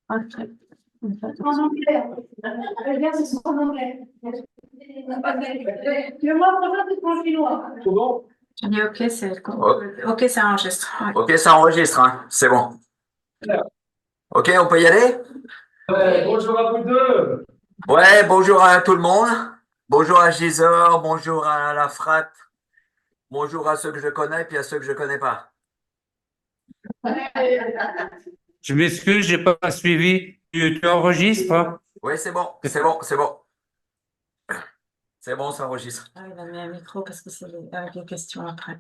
Ok. En anglais. Les gars, c'est en anglais. Le mois prochain, c'est en chinois. Comment? Je dis ok, ça enregistre. Ouais. Ok, ça enregistre, hein. C'est bon. Ok, on peut y aller? Ouais, bonjour à vous deux. Ouais, bonjour à tout le monde. Bonjour à Gisors, bonjour à la Frat, bonjour à ceux que je connais, puis à ceux que je connais pas. Je m'excuse, j'ai pas suivi. Tu enregistres? Oui, c'est bon, c'est bon, c'est bon. C'est bon, ça enregistre. Ah, il a mis un micro parce que c'est avec les questions après.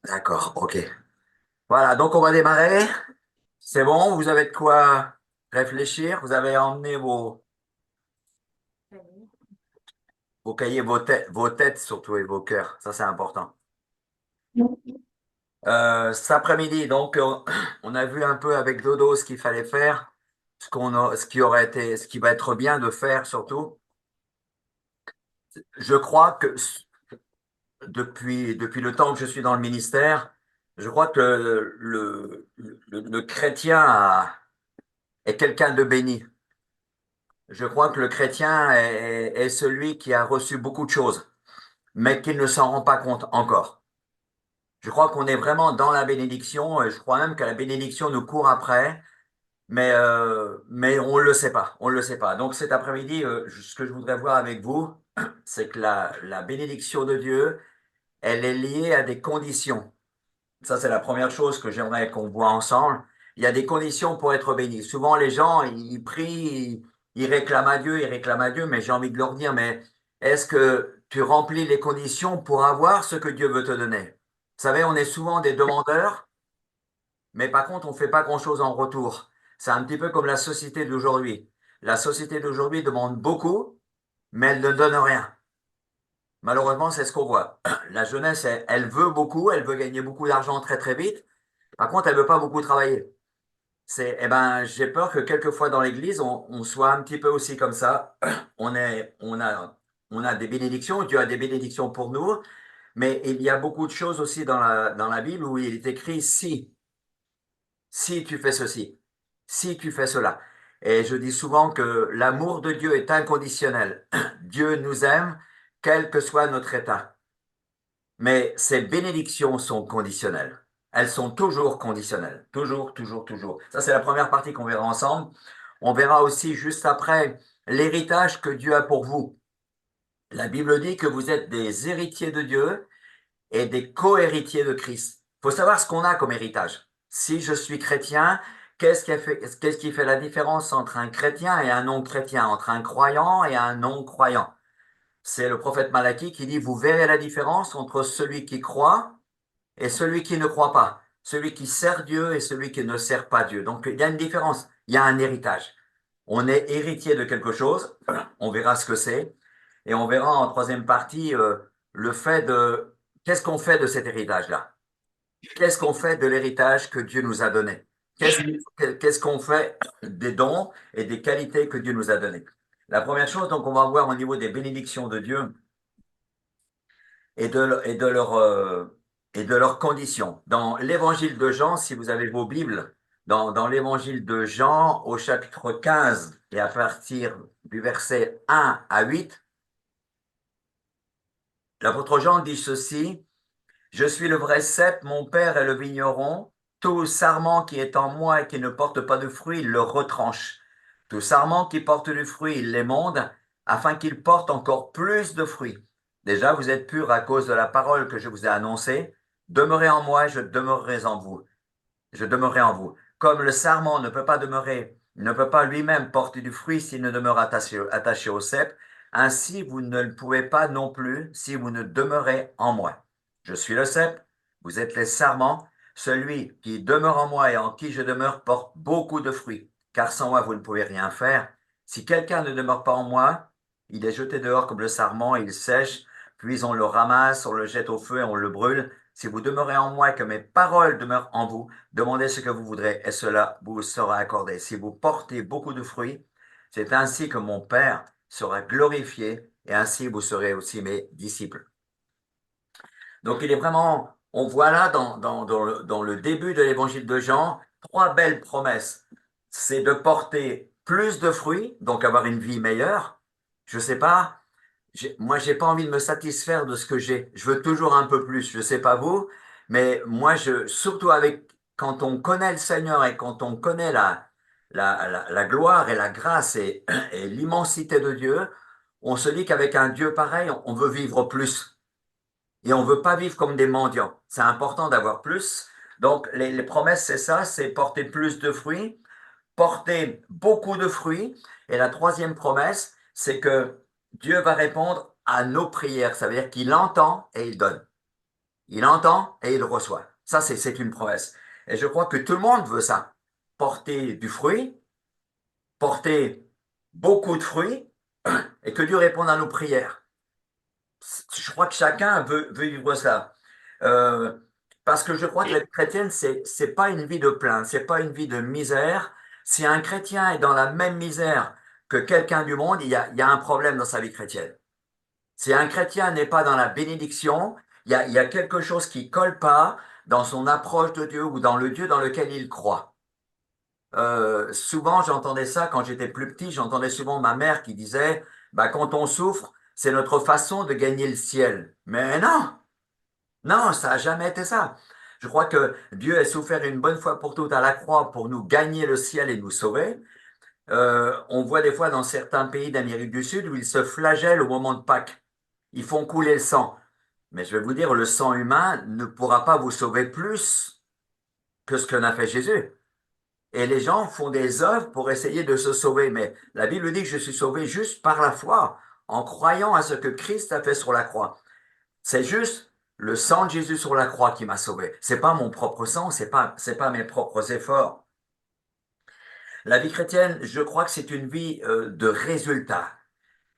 D'accord, ok. Voilà, donc on va démarrer. C'est bon, vous avez de quoi réfléchir. Vous avez emmené vos cahiers, vos têtes surtout et vos cœurs. Ça, c'est important. Cet après-midi, donc, on a vu un peu avec Dodo ce qu'il fallait faire, ce qui aurait été, ce qui va être bien de faire surtout. Je crois que depuis le temps que je suis dans le ministère, je crois que le chrétien est quelqu'un de béni. Je crois que le chrétien est celui qui a reçu beaucoup de choses, mais qui ne s'en rend pas compte encore. Je crois qu'on est vraiment dans la bénédiction, et je crois même que la bénédiction nous court après, mais on ne le sait pas. On le sait pas. Donc cet après-midi, ce que je voudrais voir avec vous, c'est que la bénédiction de Dieu, elle est liée à des conditions. Ça, c'est la première chose que j'aimerais qu'on voit ensemble. Il y a des conditions pour être béni. Souvent, les gens, ils prient, ils réclament à Dieu, mais j'ai envie de leur dire, mais est-ce que tu remplis les conditions pour avoir ce que Dieu veut te donner? Vous savez, on est souvent des demandeurs, mais par contre, on ne fait pas grand-chose en retour. C'est un petit peu comme la société d'aujourd'hui. La société d'aujourd'hui demande beaucoup, mais elle ne donne rien. Malheureusement, c'est ce qu'on voit. La jeunesse, elle veut beaucoup, elle veut gagner beaucoup d'argent très très vite. Par contre, elle veut pas beaucoup travailler. J'ai peur que quelquefois dans l'Église, on soit un petit peu aussi comme ça. On a des bénédictions, Dieu a des bénédictions pour nous, mais il y a beaucoup de choses aussi dans la Bible où il est écrit si tu fais ceci, si tu fais cela. Et je dis souvent que l'amour de Dieu est inconditionnel. Dieu nous aime, quel que soit notre état. Mais ces bénédictions sont conditionnelles. Elles sont toujours conditionnelles. Toujours, toujours, toujours. Ça, c'est la première partie qu'on verra ensemble. On verra aussi juste après l'héritage que Dieu a pour vous. La Bible dit que vous êtes des héritiers de Dieu et des co-héritiers de Christ. Il faut savoir ce qu'on a comme héritage. Si je suis chrétien, qu'est-ce qui fait la différence entre un chrétien et un non-chrétien, entre un croyant et un non-croyant? C'est le prophète Malachie qui dit, vous verrez la différence entre celui qui croit et celui qui ne croit pas, celui qui sert Dieu et celui qui ne sert pas Dieu. Donc, il y a une différence, il y a un héritage. On est héritier de quelque chose, on verra ce que c'est, et on verra en troisième partie le fait de qu'est-ce qu'on fait de cet héritage-là? Qu'est-ce qu'on fait de l'héritage que Dieu nous a donné? Qu'est-ce qu'on fait des dons et des qualités que Dieu nous a donnés? La première chose, donc, on va voir au niveau des bénédictions de Dieu et de leurs conditions. Dans l'évangile de Jean, si vous avez vos Bibles, dans l'évangile de Jean, au chapitre 15 et à partir du verset 1 à 8, l'apôtre Jean dit ceci, je suis le vrai cep, mon père est le vigneron. Tout sarment qui est en moi et qui ne porte pas de fruit, il le retranche. Tout sarment qui porte du fruit, il l'émonde, afin qu'il porte encore plus de fruits. Déjà, vous êtes purs à cause de la parole que je vous ai annoncée. Demeurez en moi, je demeurerai en vous. Je demeurerai en vous. Comme le sarment ne peut pas demeurer, ne peut pas lui-même porter du fruit s'il ne demeure attaché au cep, ainsi vous ne le pouvez pas non plus si vous ne demeurez en moi. Je suis le cep, vous êtes les sarments. Celui qui demeure en moi et en qui je demeure porte beaucoup de fruits, car sans moi vous ne pouvez rien faire. Si quelqu'un ne demeure pas en moi, il est jeté dehors comme le sarment, il sèche, puis on le ramasse, on le jette au feu et on le brûle. Si vous demeurez en moi et que mes paroles demeurent en vous, demandez ce que vous voudrez et cela vous sera accordé. Si vous portez beaucoup de fruits, c'est ainsi que mon Père sera glorifié et ainsi vous serez aussi mes disciples. Donc il est vraiment, on voit là dans le début de l'évangile de Jean, trois belles promesses. C'est de porter plus de fruits, donc avoir une vie meilleure. Je sais pas, moi, j'ai pas envie de me satisfaire de ce que j'ai. Je veux toujours un peu plus. Je sais pas vous, mais moi, surtout quand on connaît le Seigneur et quand on connaît la gloire et la grâce et l'immensité de Dieu, on se dit qu'avec un Dieu pareil, on veut vivre plus. Et on veut pas vivre comme des mendiants. C'est important d'avoir plus. Donc, les promesses, c'est ça, c'est porter plus de fruits, porter beaucoup de fruits. Et la troisième promesse, c'est que Dieu va répondre à nos prières. Ça veut dire qu'il entend et il donne. Il entend et il reçoit. Ça, c'est une promesse. Et je crois que tout le monde veut ça. Porter du fruit, porter beaucoup de fruits et que Dieu réponde à nos prières. Je crois que chacun veut vivre ça. Euh, Parce que je crois que la vie chrétienne, c'est pas une vie de plainte, c'est pas une vie de misère. Si un chrétien est dans la même misère que quelqu'un du monde, il y a un problème dans sa vie chrétienne. Si un chrétien n'est pas dans la bénédiction, il y a quelque chose qui colle pas dans son approche de Dieu ou dans le Dieu dans lequel il croit. Souvent, j'entendais ça quand j'étais plus petit, j'entendais souvent ma mère qui disait, bah, quand on souffre, c'est notre façon de gagner le ciel. Mais non! Non, ça n'a jamais été ça. Je crois que Dieu a souffert une bonne fois pour toutes à la croix pour nous gagner le ciel et nous sauver. On voit des fois dans certains pays d'Amérique du Sud où ils se flagellent au moment de Pâques. Ils font couler le sang. Mais je vais vous dire, le sang humain ne pourra pas vous sauver plus que ce que n'a fait Jésus. Et les gens font des œuvres pour essayer de se sauver. Mais la Bible dit que je suis sauvé juste par la foi, en croyant à ce que Christ a fait sur la croix. C'est juste le sang de Jésus sur la croix qui m'a sauvé. C'est pas mon propre sang, c'est pas mes propres efforts. La vie chrétienne, je crois que c'est une vie de résultats.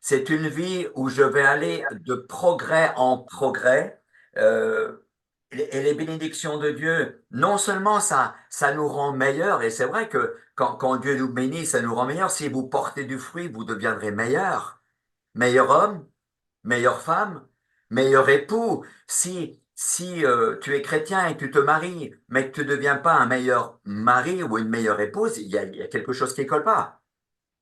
C'est une vie où je vais aller de progrès en progrès. Euh, et les bénédictions de Dieu, non seulement ça nous rend meilleurs, et c'est vrai que quand Dieu nous bénit, ça nous rend meilleurs. Si vous portez du fruit, vous deviendrez meilleur. Meilleur homme, meilleure femme, meilleur époux. Si tu es chrétien et que tu te maries, mais que tu ne deviens pas un meilleur mari ou une meilleure épouse, il y a quelque chose qui ne colle pas.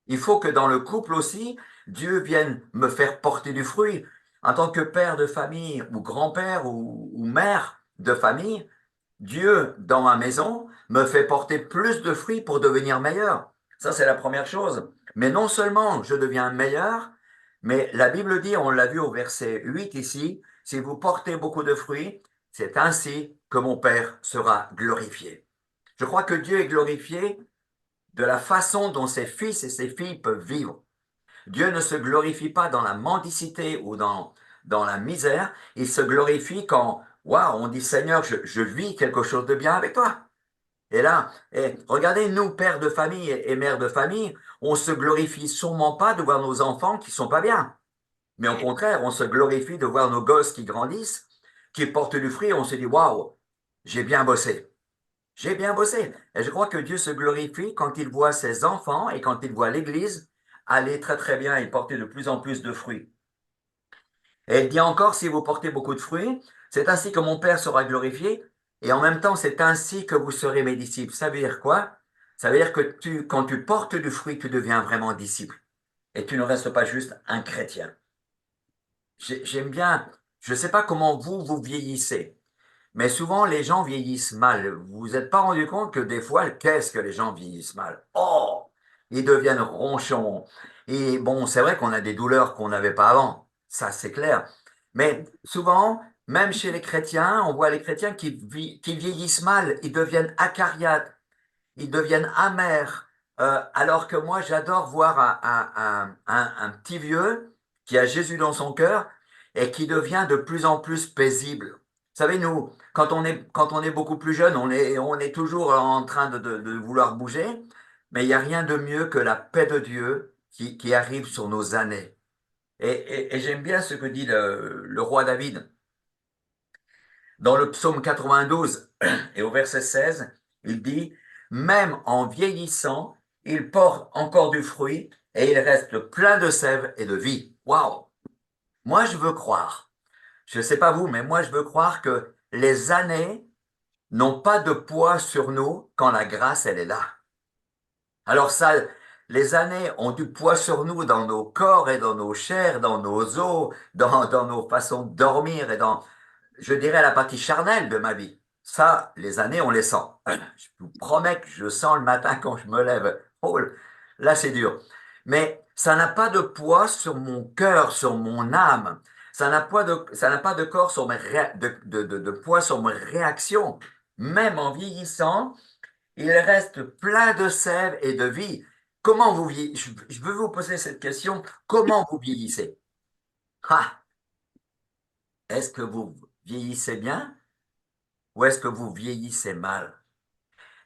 Il faut que dans le couple aussi, Dieu vienne me faire porter du fruit. En tant que père de famille ou grand-père ou mère de famille, Dieu, dans ma maison, me fait porter plus de fruits pour devenir meilleur. Ça, c'est la première chose. Mais non seulement je deviens meilleur, mais la Bible dit, on l'a vu au verset 8 ici, si vous portez beaucoup de fruits, c'est ainsi que mon Père sera glorifié. Je crois que Dieu est glorifié de la façon dont ses fils et ses filles peuvent vivre. Dieu ne se glorifie pas dans la mendicité ou dans la misère, il se glorifie quand, waouh, on dit Seigneur, je vis quelque chose de bien avec toi. Et là, regardez, nous, pères de famille et mères de famille, on se glorifie sûrement pas de voir nos enfants qui sont pas bien. Mais au contraire, on se glorifie de voir nos gosses qui grandissent, qui portent du fruit, on se dit, waouh, j'ai bien bossé. J'ai bien bossé. Et je crois que Dieu se glorifie quand il voit ses enfants et quand il voit l'Église aller très très bien et porter de plus en plus de fruits. Et il dit encore, si vous portez beaucoup de fruits, c'est ainsi que mon Père sera glorifié, et en même temps, c'est ainsi que vous serez mes disciples. Ça veut dire quoi? Ça veut dire que quand tu portes du fruit, tu deviens vraiment disciple. Et tu ne restes pas juste un chrétien. J'aime bien, je ne sais pas comment vous vieillissez, mais souvent les gens vieillissent mal. Vous vous êtes pas rendu compte que des fois, qu'est-ce que les gens vieillissent mal? Oh, ils deviennent ronchons. Et bon, c'est vrai qu'on a des douleurs qu'on n'avait pas avant. Ça, c'est clair. Mais souvent, même chez les chrétiens, on voit les chrétiens qui vieillissent mal. Ils deviennent acariâtres, ils deviennent amers. Alors que moi, j'adore voir un petit vieux qui a Jésus dans son cœur et qui devient de plus en plus paisible. Vous savez, nous, quand on est beaucoup plus jeune, on est toujours en train de vouloir bouger, mais il n'y a rien de mieux que la paix de Dieu qui arrive sur nos années. Et j'aime bien ce que dit le roi David. Dans le psaume 92 et au verset 16, il dit, même en vieillissant, il porte encore du fruit et il reste plein de sève et de vie. Waouh! Moi, je veux croire. Je ne sais pas vous, mais moi, je veux croire que les années n'ont pas de poids sur nous quand la grâce, elle est là. Alors les années ont du poids sur nous dans nos corps et dans nos chairs, dans nos os, dans nos façons de dormir et dans, je dirais, la partie charnelle de ma vie. Ça, les années, on les sent. Je vous promets que je sens le matin quand je me lève. Oh, là, c'est dur. Mais ça n'a pas de poids sur mon cœur, sur mon âme. Ça n'a pas de corps sur mes de poids sur mes réactions. Même en vieillissant, il reste plein de sève et de vie. Comment vous vieillissez? Je veux vous poser cette question. Comment vous vieillissez? Ah, est-ce que vous vieillissez bien ou est-ce que vous vieillissez mal?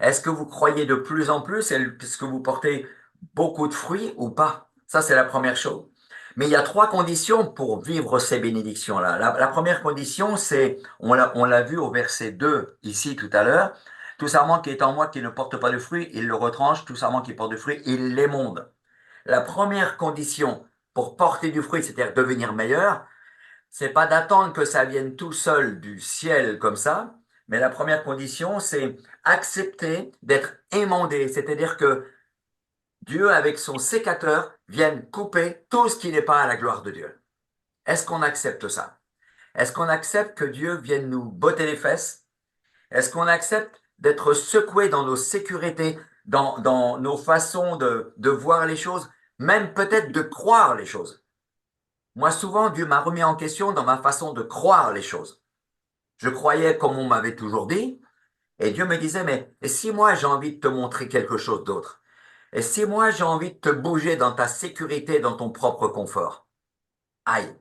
Est-ce que vous croyez de plus en plus? Est-ce que vous portez beaucoup de fruits ou pas? Ça, c'est la première chose. Mais il y a trois conditions pour vivre ces bénédictions-là. La première condition, c'est, on l'a vu au verset 2 ici tout à l'heure, tout sarment qui est en moi qui ne porte pas de fruits, il le retranche, tout sarment qui porte du fruit, il l'émonde. La première condition pour porter du fruit, c'est-à-dire devenir meilleur, c'est pas d'attendre que ça vienne tout seul du ciel comme ça, mais la première condition, c'est accepter d'être émondé, c'est-à-dire que Dieu, avec son sécateur, vienne couper tout ce qui n'est pas à la gloire de Dieu. Est-ce qu'on accepte ça? Est-ce qu'on accepte que Dieu vienne nous botter les fesses? Est-ce qu'on accepte d'être secoué dans nos sécurités, dans nos façons de voir les choses, même peut-être de croire les choses? Moi, souvent, Dieu m'a remis en question dans ma façon de croire les choses. Je croyais comme on m'avait toujours dit, et Dieu me disait, mais et si moi j'ai envie de te montrer quelque chose d'autre? Et si moi j'ai envie de te bouger dans ta sécurité, dans ton propre confort? Aïe,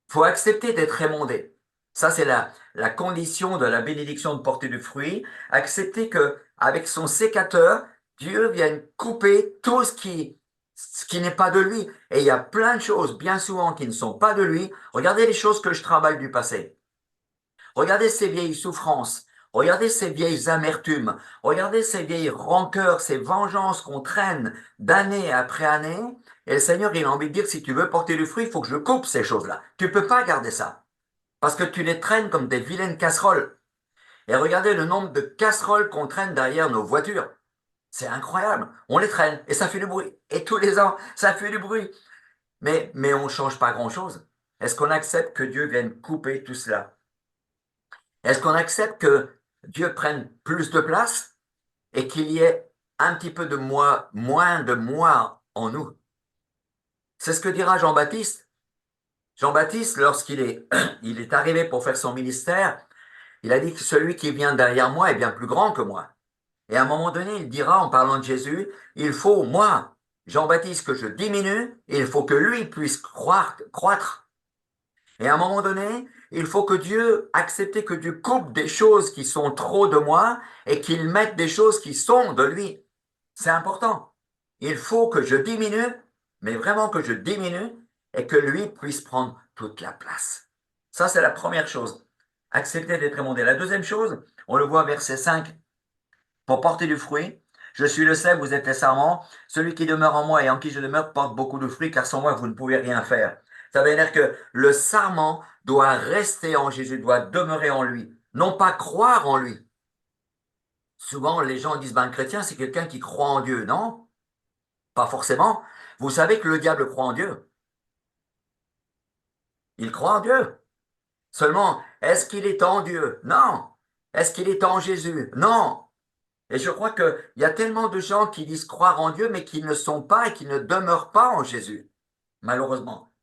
faut accepter d'être émondé. Ça, c'est la condition de la bénédiction de porter du fruit. Accepter que, avec son sécateur, Dieu vienne couper tout ce qui n'est pas de lui. Et il y a plein de choses, bien souvent, qui ne sont pas de lui. Regardez les choses que je travaille du passé. Regardez ces vieilles souffrances. Regardez ces vieilles amertumes. Regardez ces vieilles rancœurs, ces vengeances qu'on traîne d'année après année. Et le Seigneur, il a envie de dire, si tu veux porter du fruit, il faut que je coupe ces choses-là. Tu peux pas garder ça. Parce que tu les traînes comme des vilaines casseroles. Et regardez le nombre de casseroles qu'on traîne derrière nos voitures. C'est incroyable. On les traîne et ça fait du bruit. Et tous les ans, ça fait du bruit. Mais on ne change pas grand-chose. Est-ce qu'on accepte que Dieu vienne couper tout cela? Est-ce qu'on accepte que Dieu prenne plus de place et qu'il y ait un petit peu de moi, moins de moi en nous? C'est ce que dira Jean-Baptiste. Jean-Baptiste, lorsqu'il est, il est arrivé pour faire son ministère, il a dit que celui qui vient derrière moi est bien plus grand que moi. Et à un moment donné, il dira, en parlant de Jésus, il faut, moi, Jean-Baptiste, que je diminue, et il faut que lui puisse croître. Et à un moment donné, il faut que Dieu, accepter que Dieu coupe des choses qui sont trop de moi et qu'il mette des choses qui sont de lui. C'est important. Il faut que je diminue, mais vraiment que je diminue et que lui puisse prendre toute la place. Ça, c'est la première chose. Accepter d'être émondé. La deuxième chose, on le voit verset 5, pour porter du fruit. Je suis le cep, vous êtes les sarments. Celui qui demeure en moi et en qui je demeure porte beaucoup de fruits, car sans moi, vous ne pouvez rien faire. Ça veut dire que le sarment doit rester en Jésus, doit demeurer en lui, non pas croire en lui. Souvent, les gens disent, ben, un chrétien, c'est quelqu'un qui croit en Dieu. Non, pas forcément. Vous savez que le diable croit en Dieu. Il croit en Dieu. Seulement, est-ce qu'il est en Dieu? Non. Est-ce qu'il est en Jésus? Non. Et je crois qu'il y a tellement de gens qui disent croire en Dieu, mais qui ne sont pas et qui ne demeurent pas en Jésus, malheureusement.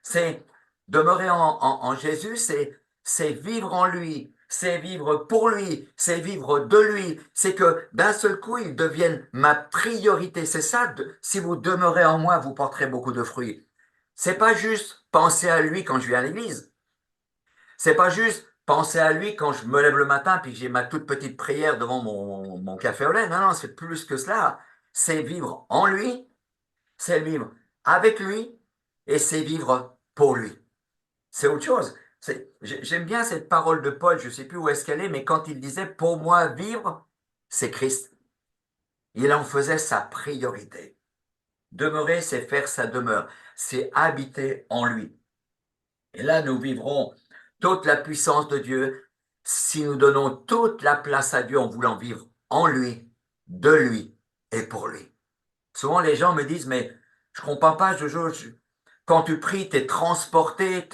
C'est demeurer en Jésus, c'est vivre en lui, c'est vivre pour lui, c'est vivre de lui. C'est que d'un seul coup, il devienne ma priorité. C'est ça, si vous demeurez en moi, vous porterez beaucoup de fruits. C'est pas juste penser à lui quand je viens à l'église. C'est pas juste penser à lui quand je me lève le matin puis que j'ai ma toute petite prière devant mon café au lait. Non, non, c'est plus que cela. C'est vivre en lui, c'est vivre avec lui et c'est vivre pour lui. C'est autre chose. J'aime bien cette parole de Paul, je ne sais plus où est-ce qu'elle est, mais quand il disait pour moi vivre, c'est Christ. Il en faisait sa priorité. Demeurer, c'est faire sa demeure, c'est habiter en lui. Et là, nous vivrons toute la puissance de Dieu si nous donnons toute la place à Dieu en voulant vivre en lui, de lui et pour lui. Souvent, les gens me disent, mais je comprends pas, quand tu pries, tu es transporté,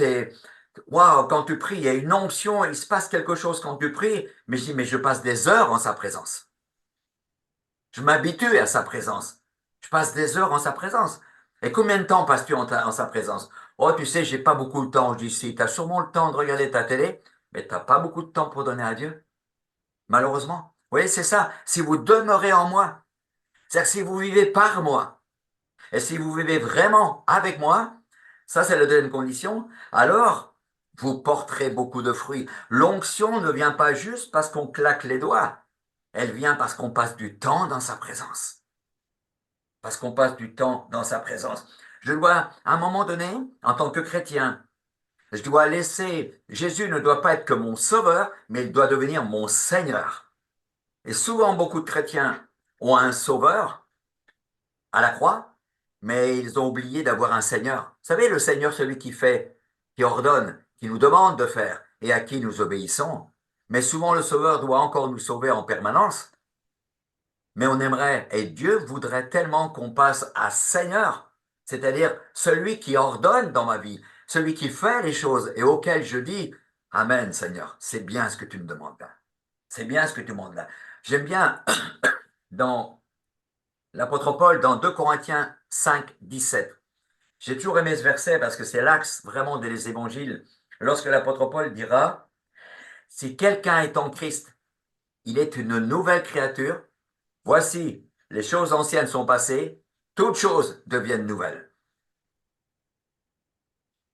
waouh, quand tu pries, il y a une onction, il se passe quelque chose quand tu pries. Mais je dis, mais je passe des heures en sa présence. Je m'habitue à sa présence. Je passe des heures en sa présence. Et combien de temps passes-tu en sa présence? Oh, tu sais, j'ai pas beaucoup de temps. Je dis, si, tu as sûrement le temps de regarder ta télé, mais tu n'as pas beaucoup de temps pour donner à Dieu, malheureusement. Vous voyez, c'est ça. Si vous demeurez en moi, c'est-à-dire que si vous vivez par moi, et si vous vivez vraiment avec moi, ça c'est la deuxième condition, alors vous porterez beaucoup de fruits. L'onction ne vient pas juste parce qu'on claque les doigts, elle vient parce qu'on passe du temps dans sa présence. Parce qu'on passe du temps dans sa présence. Je dois, à un moment donné, en tant que chrétien, je dois laisser, Jésus ne doit pas être que mon sauveur, mais il doit devenir mon Seigneur. Et souvent, beaucoup de chrétiens ont un sauveur à la croix, mais ils ont oublié d'avoir un Seigneur. Vous savez, le Seigneur, celui qui fait, qui ordonne, qui nous demande de faire et à qui nous obéissons. Mais souvent, le Sauveur doit encore nous sauver en permanence. Mais on aimerait, et Dieu voudrait tellement qu'on passe à Seigneur, c'est-à-dire celui qui ordonne dans ma vie, celui qui fait les choses et auquel je dis, Amen, Seigneur, c'est bien ce que tu me demandes là. C'est bien ce que tu me demandes là. J'aime bien dans l'apôtre Paul, dans 2 Corinthiens 5, 17. J'ai toujours aimé ce verset parce que c'est l'axe vraiment des évangiles. Lorsque l'apôtre Paul dira, si quelqu'un est en Christ, il est une nouvelle créature. Voici, les choses anciennes sont passées, toutes choses deviennent nouvelles.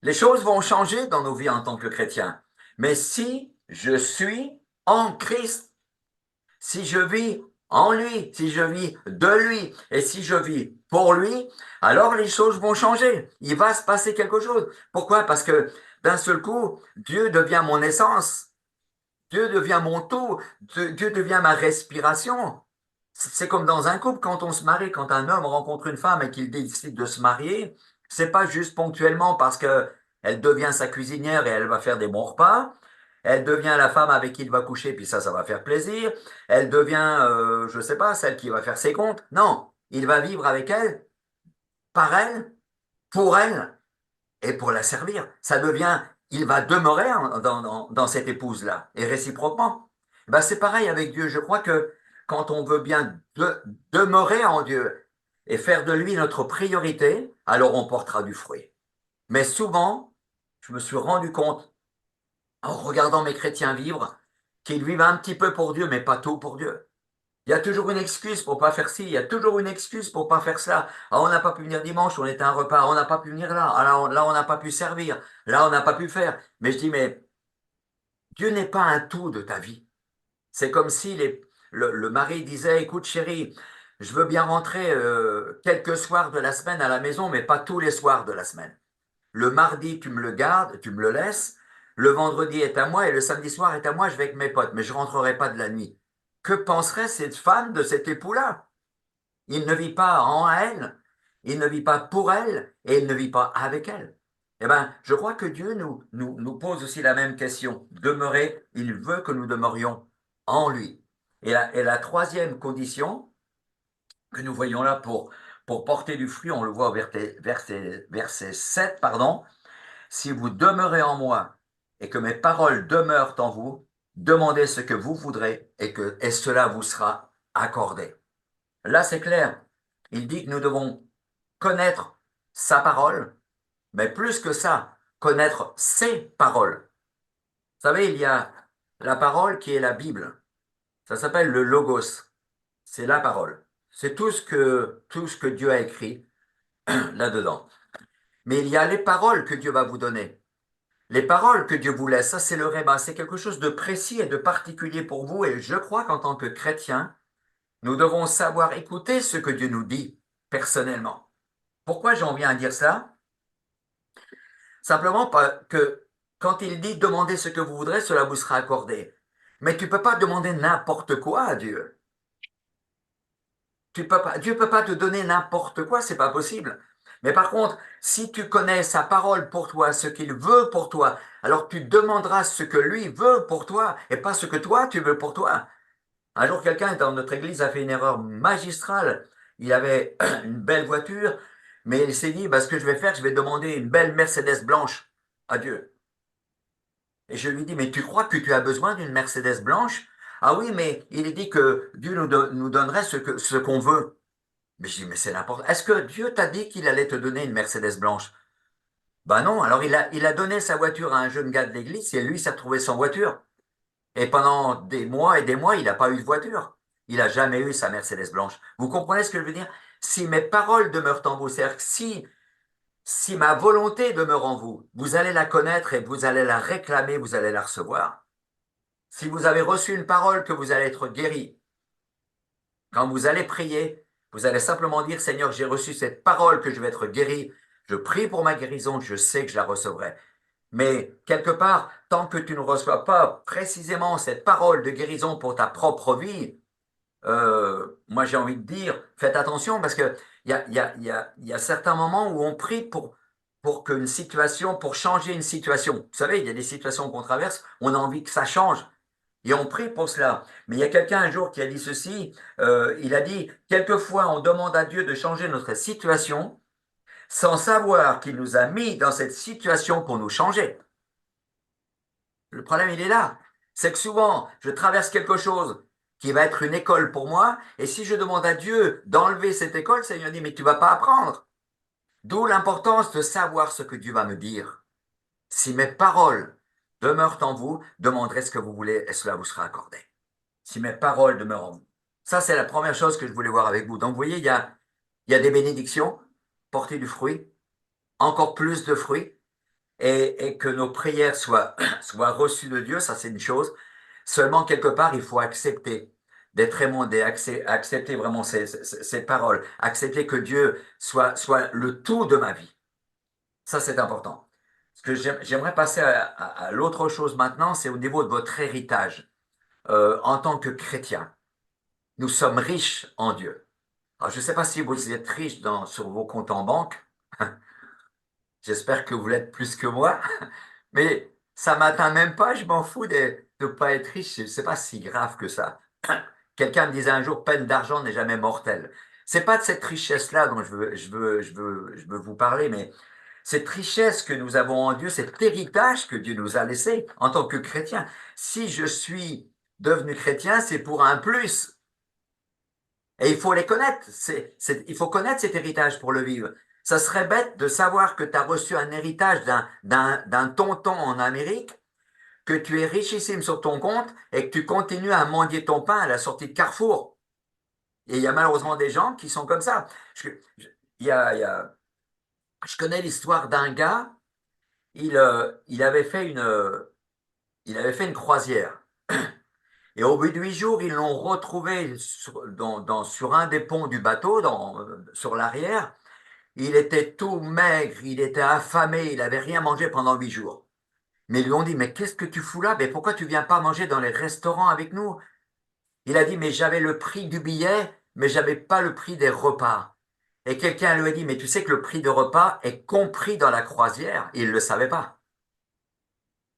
Les choses vont changer dans nos vies en tant que chrétiens. Mais si je suis en Christ, si je vis en lui, si je vis de lui et si je vis pour lui, alors les choses vont changer. Il va se passer quelque chose. Pourquoi? Parce que d'un seul coup, Dieu devient mon essence. Dieu devient mon tout. Dieu devient ma respiration. C'est comme dans un couple, quand on se marie, quand un homme rencontre une femme et qu'il décide de se marier, c'est pas juste ponctuellement parce que elle devient sa cuisinière et elle va faire des bons repas. Elle devient la femme avec qui il va coucher, puis ça va faire plaisir. Elle devient, je sais pas, celle qui va faire ses comptes. Non, il va vivre avec elle, par elle, pour elle et pour la servir. Ça devient, il va demeurer dans cette épouse-là et réciproquement. Ben, c'est pareil avec Dieu. Je crois que quand on veut bien demeurer en Dieu et faire de lui notre priorité, alors on portera du fruit. Mais souvent, je me suis rendu compte en regardant mes chrétiens vivre, qu'ils vivent un petit peu pour Dieu, mais pas tout pour Dieu. Il y a toujours une excuse pour pas faire ci, il y a toujours une excuse pour pas faire cela. Ah, on n'a pas pu venir dimanche, on était à un repas, on n'a pas pu venir là. Ah, là, on n'a pas pu servir, là, on n'a pas pu faire. Mais je dis, mais Dieu n'est pas un tout de ta vie. C'est comme si le mari disait, écoute chérie, je veux bien rentrer quelques soirs de la semaine à la maison, mais pas tous les soirs de la semaine. Le mardi, tu me le gardes, tu me le laisses. Le vendredi est à moi et le samedi soir est à moi, je vais avec mes potes, mais je rentrerai pas de la nuit. Que penserait cette femme de cet époux-là? Il ne vit pas en elle, il ne vit pas pour elle et il ne vit pas avec elle. Eh bien, je crois que Dieu nous pose aussi la même question. Demeurer, il veut que nous demeurions en lui. Et la troisième condition que nous voyons là pour porter du fruit, on le voit au verset 7, pardon. Si vous demeurez en moi et que mes paroles demeurent en vous, demandez ce que vous voudrez et cela vous sera accordé. Là, c'est clair. Il dit que nous devons connaître sa parole, mais plus que ça, connaître ses paroles. Vous savez, il y a la parole qui est la Bible. Ça s'appelle le logos. C'est la parole. C'est tout ce que Dieu a écrit là-dedans. Mais il y a les paroles que Dieu va vous donner. Les paroles que Dieu vous laisse, ça c'est le réma, c'est quelque chose de précis et de particulier pour vous. Et je crois qu'en tant que chrétien, nous devons savoir écouter ce que Dieu nous dit personnellement. Pourquoi j'en viens à dire ça? Simplement parce que quand il dit demandez ce que vous voudrez, cela vous sera accordé. Mais tu ne peux pas demander n'importe quoi à Dieu. Dieu ne peut pas te donner n'importe quoi, c'est pas possible. Mais par contre, si tu connais sa parole pour toi, ce qu'il veut pour toi, alors tu demanderas ce que lui veut pour toi et pas ce que toi tu veux pour toi. Un jour, quelqu'un dans notre église a fait une erreur magistrale. il avait une belle voiture, mais il s'est dit, bah, ce que je vais faire, je vais demander une belle Mercedes blanche à Dieu. Et je lui dis, mais tu crois que tu as besoin d'une Mercedes blanche? Ah oui, mais il est dit que Dieu nous donnerait ce qu'on veut. Mais je dis, mais c'est n'importe. Est-ce que Dieu t'a dit qu'il allait te donner une Mercedes blanche? Ben non, alors il a donné sa voiture à un jeune gars de l'église et lui s'est retrouvé sans voiture. Et pendant des mois et des mois, il n'a pas eu de voiture. Il n'a jamais eu sa Mercedes blanche. Vous comprenez ce que je veux dire? Si mes paroles demeurent en vous, c'est-à-dire que si ma volonté demeure en vous, vous allez la connaître et vous allez la réclamer, vous allez la recevoir. Si vous avez reçu une parole que vous allez être guéri, quand vous allez prier, vous allez simplement dire, Seigneur, j'ai reçu cette parole que je vais être guéri. Je prie pour ma guérison, je sais que je la recevrai. Mais quelque part, tant que tu ne reçois pas précisément cette parole de guérison pour ta propre vie, moi j'ai envie de dire, faites attention parce que il y a certains moments où on prie pour qu'une situation, pour changer une situation. Vous savez, il y a des situations qu'on traverse, on a envie que ça change. Et on prie pour cela. Mais il y a quelqu'un un jour qui a dit ceci, il a dit, quelquefois on demande à Dieu de changer notre situation sans savoir qu'il nous a mis dans cette situation pour nous changer. Le problème, il est là. C'est que souvent, je traverse quelque chose qui va être une école pour moi, et si je demande à Dieu d'enlever cette école, Seigneur dit, mais tu vas pas apprendre. D'où l'importance de savoir ce que Dieu va me dire. Si mes paroles demeurent en vous, demanderez ce que vous voulez, et cela vous sera accordé. Si mes paroles demeurent en vous. Ça, c'est la première chose que je voulais voir avec vous. Donc, vous voyez, il y a des bénédictions, porter du fruit, encore plus de fruits, et que nos prières soient reçues de Dieu, ça c'est une chose. Seulement, quelque part, il faut accepter d'être émondé, accepter vraiment ces paroles, accepter que Dieu soit le tout de ma vie. Ça, c'est important. Ce que j'aimerais passer à l'autre chose maintenant, c'est au niveau de votre héritage. En tant que chrétien, nous sommes riches en Dieu. Alors, je ne sais pas si vous êtes riche sur vos comptes en banque. J'espère que vous l'êtes plus que moi. Mais ça m'atteint même pas. Je m'en fous de ne pas être riche. C'est pas si grave que ça. Quelqu'un me disait un jour, peine d'argent n'est jamais mortelle. C'est pas de cette richesse-là dont je veux vous parler, mais cette richesse que nous avons en Dieu, cet héritage que Dieu nous a laissé en tant que chrétien. Si je suis devenu chrétien, c'est pour un plus. Et il faut les connaître. Il faut connaître cet héritage pour le vivre. Ça serait bête de savoir que tu as reçu un héritage d'un tonton en Amérique, que tu es richissime sur ton compte et que tu continues à mendier ton pain à la sortie de Carrefour. Et il y a malheureusement des gens qui sont comme ça. Il y a, il y a- je connais l'histoire d'un gars, il avait fait une croisière. Et au bout de 8 jours, ils l'ont retrouvé sur un des ponts du bateau, sur l'arrière. Il était tout maigre, il était affamé, il n'avait rien mangé pendant 8 jours. Mais ils lui ont dit, mais qu'est-ce que tu fous là? Mais pourquoi tu viens pas manger dans les restaurants avec nous? Il a dit, mais j'avais le prix du billet, mais j'avais pas le prix des repas. Et quelqu'un lui a dit, mais tu sais que le prix de repas est compris dans la croisière. Il ne le savait pas.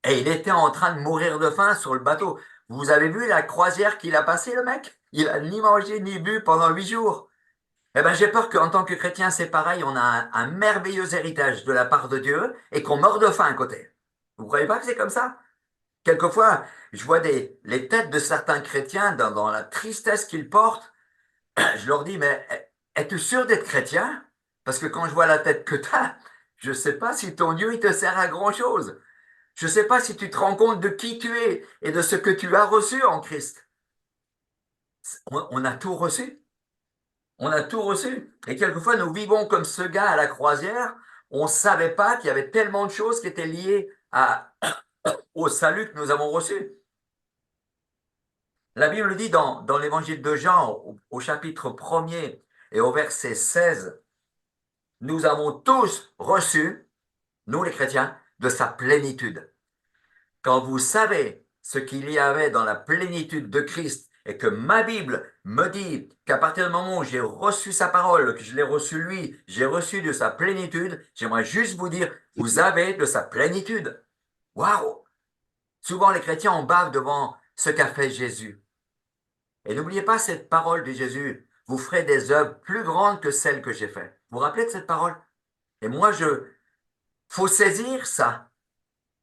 Et il était en train de mourir de faim sur le bateau. Vous avez vu la croisière qu'il a passée, le mec? Il a ni mangé ni bu pendant 8 jours. Eh ben, j'ai peur qu'en tant que chrétien, c'est pareil, on a un merveilleux héritage de la part de Dieu et qu'on meurt de faim à côté. Vous ne croyez pas que c'est comme ça? Quelquefois, je vois les têtes de certains chrétiens dans la tristesse qu'ils portent. Je leur dis, mais es-tu sûr d'être chrétien? Parce que quand je vois la tête que tu as, je ne sais pas si ton Dieu il te sert à grand-chose. Je ne sais pas si tu te rends compte de qui tu es et de ce que tu as reçu en Christ. On a tout reçu. On a tout reçu. Et quelquefois, nous vivons comme ce gars à la croisière. On ne savait pas qu'il y avait tellement de choses qui étaient liées au salut que nous avons reçu. La Bible dit dans l'évangile de Jean, au chapitre 1er et au verset 16, nous avons tous reçu, nous les chrétiens, de sa plénitude. Quand vous savez ce qu'il y avait dans la plénitude de Christ et que ma Bible me dit qu'à partir du moment où j'ai reçu sa parole, que je l'ai reçu lui, j'ai reçu de sa plénitude, j'aimerais juste vous dire, vous avez de sa plénitude. Waouh! Souvent les chrétiens, on bave devant ce qu'a fait Jésus. Et n'oubliez pas cette parole de Jésus. vous ferez des œuvres plus grandes que celles que j'ai faites. Vous vous rappelez de cette parole? Et moi, faut saisir ça.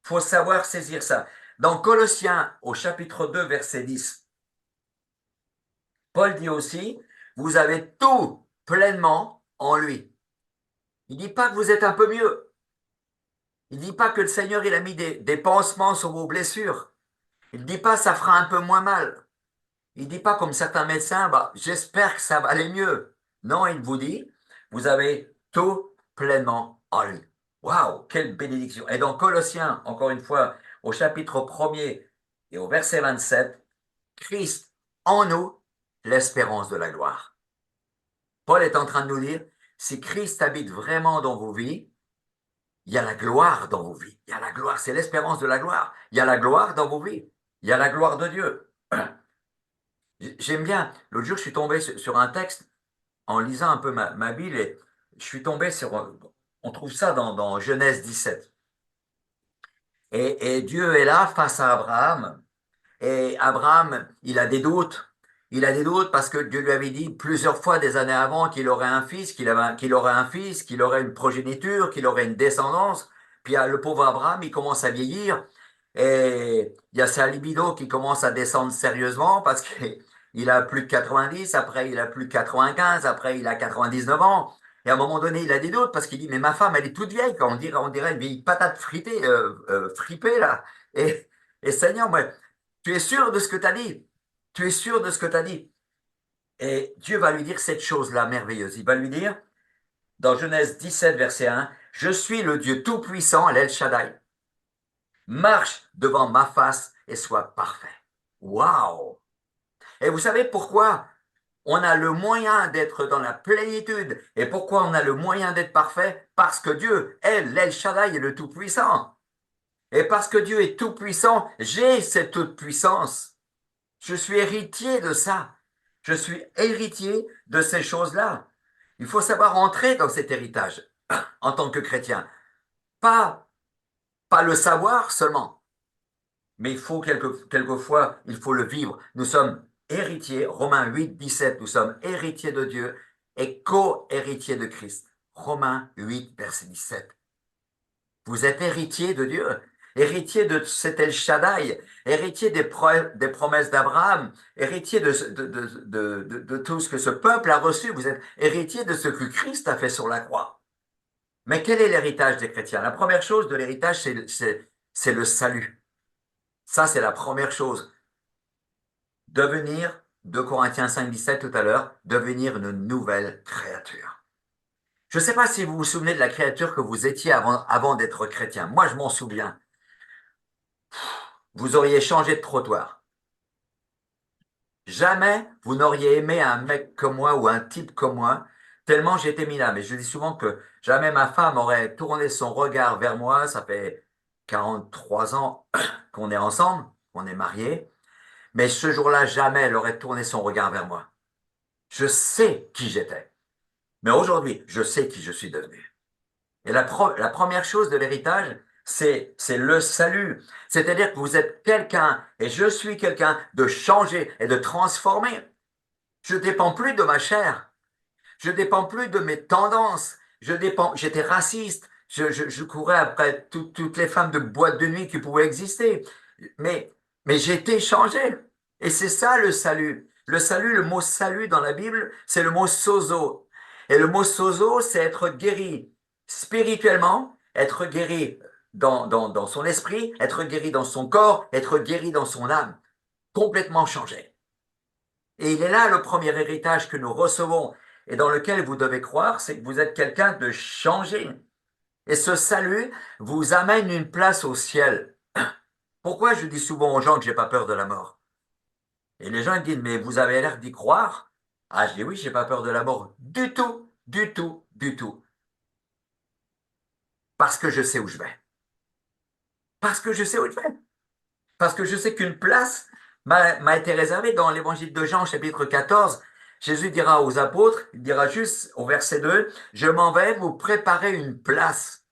Faut savoir saisir ça. Dans Colossiens, au chapitre 2, verset 10, Paul dit aussi, vous avez tout pleinement en lui. Il dit pas que vous êtes un peu mieux. Il dit pas que le Seigneur, il a mis des pansements sur vos blessures. Il dit pas, ça fera un peu moins mal. Il dit pas comme certains médecins, bah, j'espère que ça va aller mieux. Non, il vous dit, vous avez tout pleinement en lui. Waouh, quelle bénédiction. Et dans Colossiens, encore une fois, au chapitre 1er et au verset 27, Christ en nous, l'espérance de la gloire. Paul est en train de nous dire, si Christ habite vraiment dans vos vies, il y a la gloire dans vos vies. Il y a la gloire, c'est l'espérance de la gloire. Il y a la gloire dans vos vies. Il y a la gloire de Dieu. J'aime bien. L'autre jour, je suis tombé sur un texte en lisant un peu ma Bible et je suis tombé sur. On trouve ça dans Genèse 17. Et Dieu est là face à Abraham. Et Abraham, il a des doutes. Il a des doutes parce que Dieu lui avait dit plusieurs fois des années avant qu'il aurait un fils, qu'il aurait un fils, qu'il aurait une progéniture, qu'il aurait une descendance. Puis le pauvre Abraham, il commence à vieillir et il y a sa libido qui commence à descendre sérieusement parce qu'il a plus de 90, après il a plus de 95, après il a 99 ans. Et à un moment donné, il a des doutes parce qu'il dit, mais ma femme, elle est toute vieille, quand on dirait une vieille patate fritée, fripée là. Et Seigneur, moi, tu es sûr de ce que tu as dit? Tu es sûr de ce que tu as dit? Et Dieu va lui dire cette chose-là merveilleuse. Il va lui dire, dans Genèse 17, verset 1, je suis le Dieu tout-puissant, l'El Shaddai. Marche devant ma face et sois parfait. Waouh! Et vous savez pourquoi on a le moyen d'être dans la plénitude et pourquoi on a le moyen d'être parfait? Parce que Dieu est l'El Shaddai et le tout-puissant. Et parce que Dieu est tout-puissant, j'ai cette toute-puissance. Je suis héritier de ça. Je suis héritier de ces choses-là. Il faut savoir entrer dans cet héritage en tant que chrétien. Pas le savoir seulement, mais il faut quelquefois, il faut le vivre. Nous sommes héritiers, Romains 8, 17, nous sommes héritiers de Dieu et co-héritiers de Christ. Romains 8, verset 17. Vous êtes héritier de Dieu, héritier de cet El Shaddai, héritier des promesses d'Abraham, héritier de tout ce que ce peuple a reçu. Vous êtes héritier de ce que Christ a fait sur la croix. Mais quel est l'héritage des chrétiens? La première chose de l'héritage, c'est le salut. Ça, c'est la première chose. Devenir, 2 Corinthiens 5, 17 tout à l'heure, devenir une nouvelle créature. Je ne sais pas si vous vous souvenez de la créature que vous étiez avant d'être chrétien. Moi, je m'en souviens. Vous auriez changé de trottoir. Jamais vous n'auriez aimé un mec comme moi ou un type comme moi, tellement j'étais minable. Et je dis souvent que jamais ma femme aurait tourné son regard vers moi. Ça fait 43 ans qu'on est ensemble, qu'on est mariés. Mais ce jour-là, jamais elle aurait tourné son regard vers moi. Je sais qui j'étais. Mais aujourd'hui, je sais qui je suis devenu. Et la première chose de l'héritage, c'est le salut. C'est-à-dire que vous êtes quelqu'un, et je suis quelqu'un, de changer et de transformer. Je ne dépends plus de ma chair. Je ne dépends plus de mes tendances. J'étais raciste. Je courais après toutes les femmes de boîte de nuit qui pouvaient exister. Mais j'ai été changé. Et c'est ça le salut. Le salut, le mot salut dans la Bible, c'est le mot sozo. Et le mot sozo, c'est être guéri spirituellement, être guéri dans son esprit, être guéri dans son corps, être guéri dans son âme. Complètement changé. Et il est là le premier héritage que nous recevons et dans lequel vous devez croire, c'est que vous êtes quelqu'un de changé. Et ce salut vous amène une place au ciel. Pourquoi je dis souvent aux gens que j'ai pas peur de la mort? Et les gens ils disent, mais vous avez l'air d'y croire. Ah, je dis oui, j'ai pas peur de la mort. Du tout, du tout, du tout. Parce que je sais où je vais. Parce que je sais où je vais. Parce que je sais qu'une place m'a été réservée dans l'évangile de Jean, chapitre 14. Jésus dira aux apôtres, il dira juste au verset 2, je m'en vais vous préparer une place.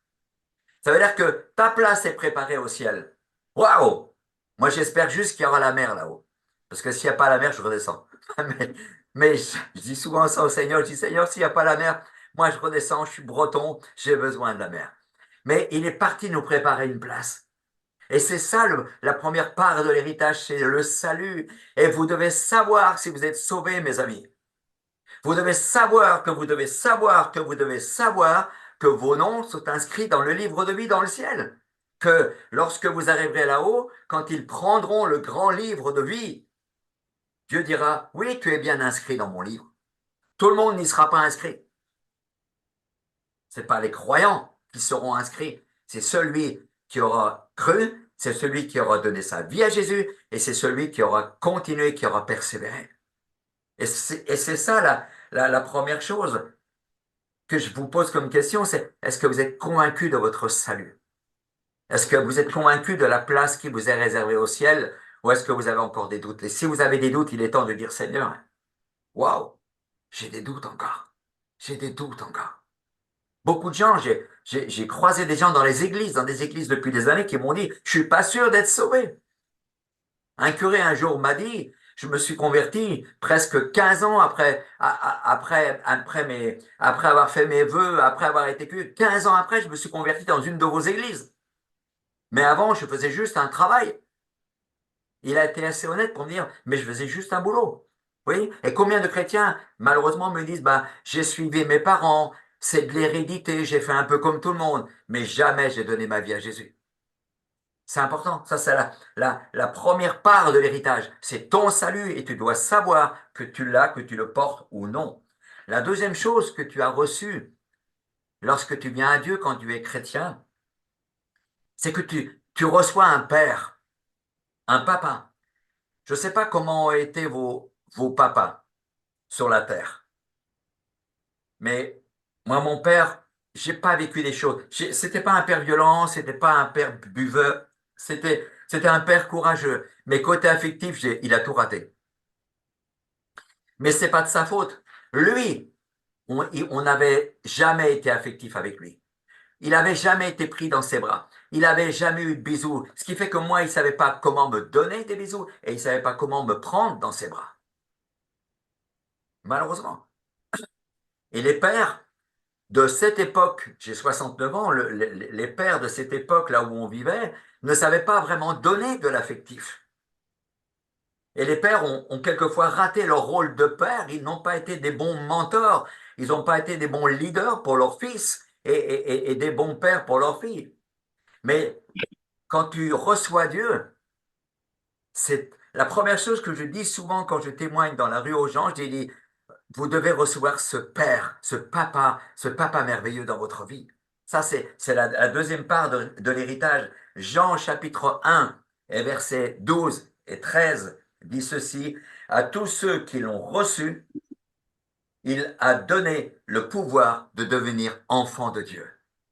Ça veut dire que ta place est préparée au ciel. Waouh! Moi, j'espère juste qu'il y aura la mer là-haut. Parce que s'il n'y a pas la mer, je redescends. Mais je dis souvent ça au Seigneur, je dis Seigneur, s'il n'y a pas la mer, moi je redescends, je suis breton, j'ai besoin de la mer. Mais il est parti nous préparer une place. Et c'est ça la première part de l'héritage, c'est le salut. Et vous devez savoir si vous êtes sauvés, mes amis. Vous devez savoir que vous devez savoir que vous devez savoir que vos noms sont inscrits dans le livre de vie dans le ciel. Que lorsque vous arriverez là-haut, quand ils prendront le grand livre de vie, Dieu dira, oui, tu es bien inscrit dans mon livre. Tout le monde n'y sera pas inscrit. Ce n'est pas les croyants qui seront inscrits. C'est celui qui aura cru, c'est celui qui aura donné sa vie à Jésus et c'est celui qui aura continué, qui aura persévéré. Et c'est ça la première chose que je vous pose comme question, c'est est-ce que vous êtes convaincu de votre salut? Est-ce que vous êtes convaincu de la place qui vous est réservée au ciel ou est-ce que vous avez encore des doutes? Et si vous avez des doutes, il est temps de dire Seigneur, waouh, j'ai des doutes encore. J'ai des doutes encore. Beaucoup de gens, j'ai croisé des gens dans des églises depuis des années qui m'ont dit, je suis pas sûr d'être sauvé. Un curé un jour m'a dit, je me suis converti presque 15 ans après avoir fait mes vœux, après avoir été curé. 15 ans après, je me suis converti dans une de vos églises. Mais avant, je faisais juste un travail. Il a été assez honnête pour me dire, mais je faisais juste un boulot. Oui. Et combien de chrétiens, malheureusement, me disent, bah, j'ai suivi mes parents, c'est de l'hérédité, j'ai fait un peu comme tout le monde, mais jamais j'ai donné ma vie à Jésus. C'est important. Ça, c'est la première part de l'héritage. C'est ton salut et tu dois savoir que tu l'as, que tu le portes ou non. La deuxième chose que tu as reçue lorsque tu viens à Dieu quand tu es chrétien, c'est que tu reçois un père, un papa. Je ne sais pas comment ont été vos papas sur la terre, mais moi, mon père, j'ai pas vécu des choses. C'était pas un père violent, c'était pas un père buveur, c'était un père courageux. Mais côté affectif, il a tout raté. Mais c'est pas de sa faute. Lui, on n'avait jamais été affectif avec lui. Il n'avait jamais été pris dans ses bras. Il n'avait jamais eu de bisous. Ce qui fait que moi, il savait pas comment me donner des bisous et il savait pas comment me prendre dans ses bras. Malheureusement. Et les pères de cette époque, j'ai 69 ans, les pères de cette époque, là où on vivait, ne savaient pas vraiment donner de l'affectif. Et les pères ont quelquefois raté leur rôle de père. Ils n'ont pas été des bons mentors. Ils n'ont pas été des bons leaders pour leurs fils et des bons pères pour leurs filles. Mais quand tu reçois Dieu, c'est la première chose que je dis souvent quand je témoigne dans la rue aux gens, je dis, vous devez recevoir ce père, ce papa merveilleux dans votre vie. Ça, c'est la deuxième part de l'héritage. Jean chapitre 1 et versets 12 et 13 dit ceci, à tous ceux qui l'ont reçu, il a donné le pouvoir de devenir enfant de Dieu.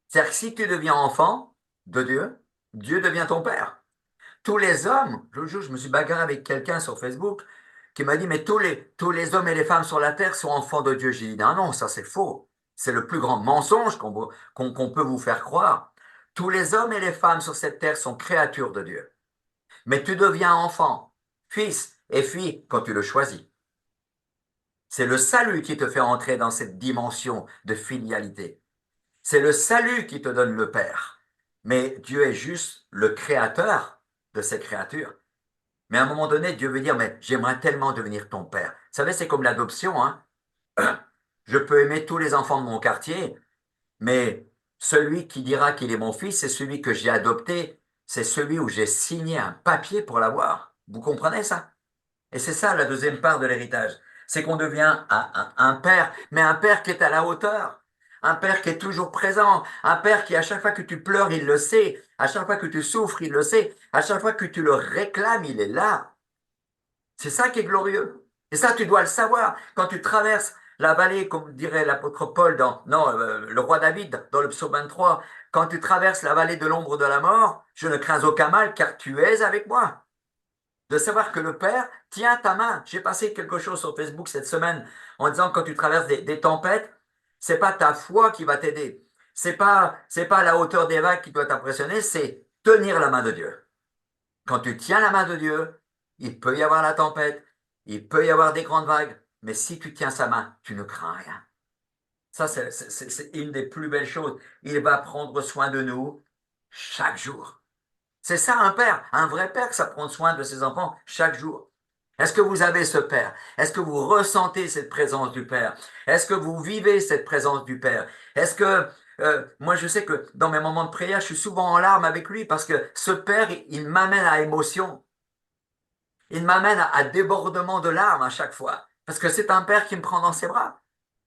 C'est-à-dire que si tu deviens enfant de Dieu, Dieu devient ton père. Tous les hommes, l'autre jour, je me suis bagarré avec quelqu'un sur Facebook qui m'a dit, mais tous les hommes et les femmes sur la terre sont enfants de Dieu. J'ai dit, non, non, ça c'est faux. C'est le plus grand mensonge qu'on peut vous faire croire. Tous les hommes et les femmes sur cette terre sont créatures de Dieu. Mais tu deviens enfant, fils et fille quand tu le choisis. C'est le salut qui te fait entrer dans cette dimension de filialité. C'est le salut qui te donne le Père. Mais Dieu est juste le créateur de ces créatures. Mais à un moment donné, Dieu veut dire, mais j'aimerais tellement devenir ton père. Vous savez, c'est comme l'adoption, hein. Je peux aimer tous les enfants de mon quartier, mais celui qui dira qu'il est mon fils, c'est celui que j'ai adopté, c'est celui où j'ai signé un papier pour l'avoir. Vous comprenez ça? Et c'est ça la deuxième part de l'héritage. C'est qu'on devient un père, mais un père qui est à la hauteur. Un père qui est toujours présent, un père qui, à chaque fois que tu pleures, il le sait. À chaque fois que tu souffres, il le sait. À chaque fois que tu le réclames, il est là. C'est ça qui est glorieux. Et ça, tu dois le savoir. Quand tu traverses la vallée, comme dirait l'apôtre Paul le roi David dans le psaume 23, quand tu traverses la vallée de l'ombre de la mort, je ne crains aucun mal car tu es avec moi. De savoir que le Père tient ta main. J'ai passé quelque chose sur Facebook cette semaine en disant que quand tu traverses des tempêtes, c'est pas ta foi qui va t'aider. C'est pas la hauteur des vagues qui doit t'impressionner, c'est tenir la main de Dieu. Quand tu tiens la main de Dieu, il peut y avoir la tempête, il peut y avoir des grandes vagues, mais si tu tiens sa main, tu ne crains rien. Ça, c'est une des plus belles choses. Il va prendre soin de nous chaque jour. C'est ça un père, un vrai père, que ça prend soin de ses enfants chaque jour. Est-ce que vous avez ce Père? Est-ce que vous ressentez cette présence du Père? Est-ce que vous vivez cette présence du Père? Est-ce que moi je sais que dans mes moments de prière, je suis souvent en larmes avec lui parce que ce Père, il m'amène à émotion. Il m'amène à débordement de larmes à chaque fois. Parce que c'est un Père qui me prend dans ses bras.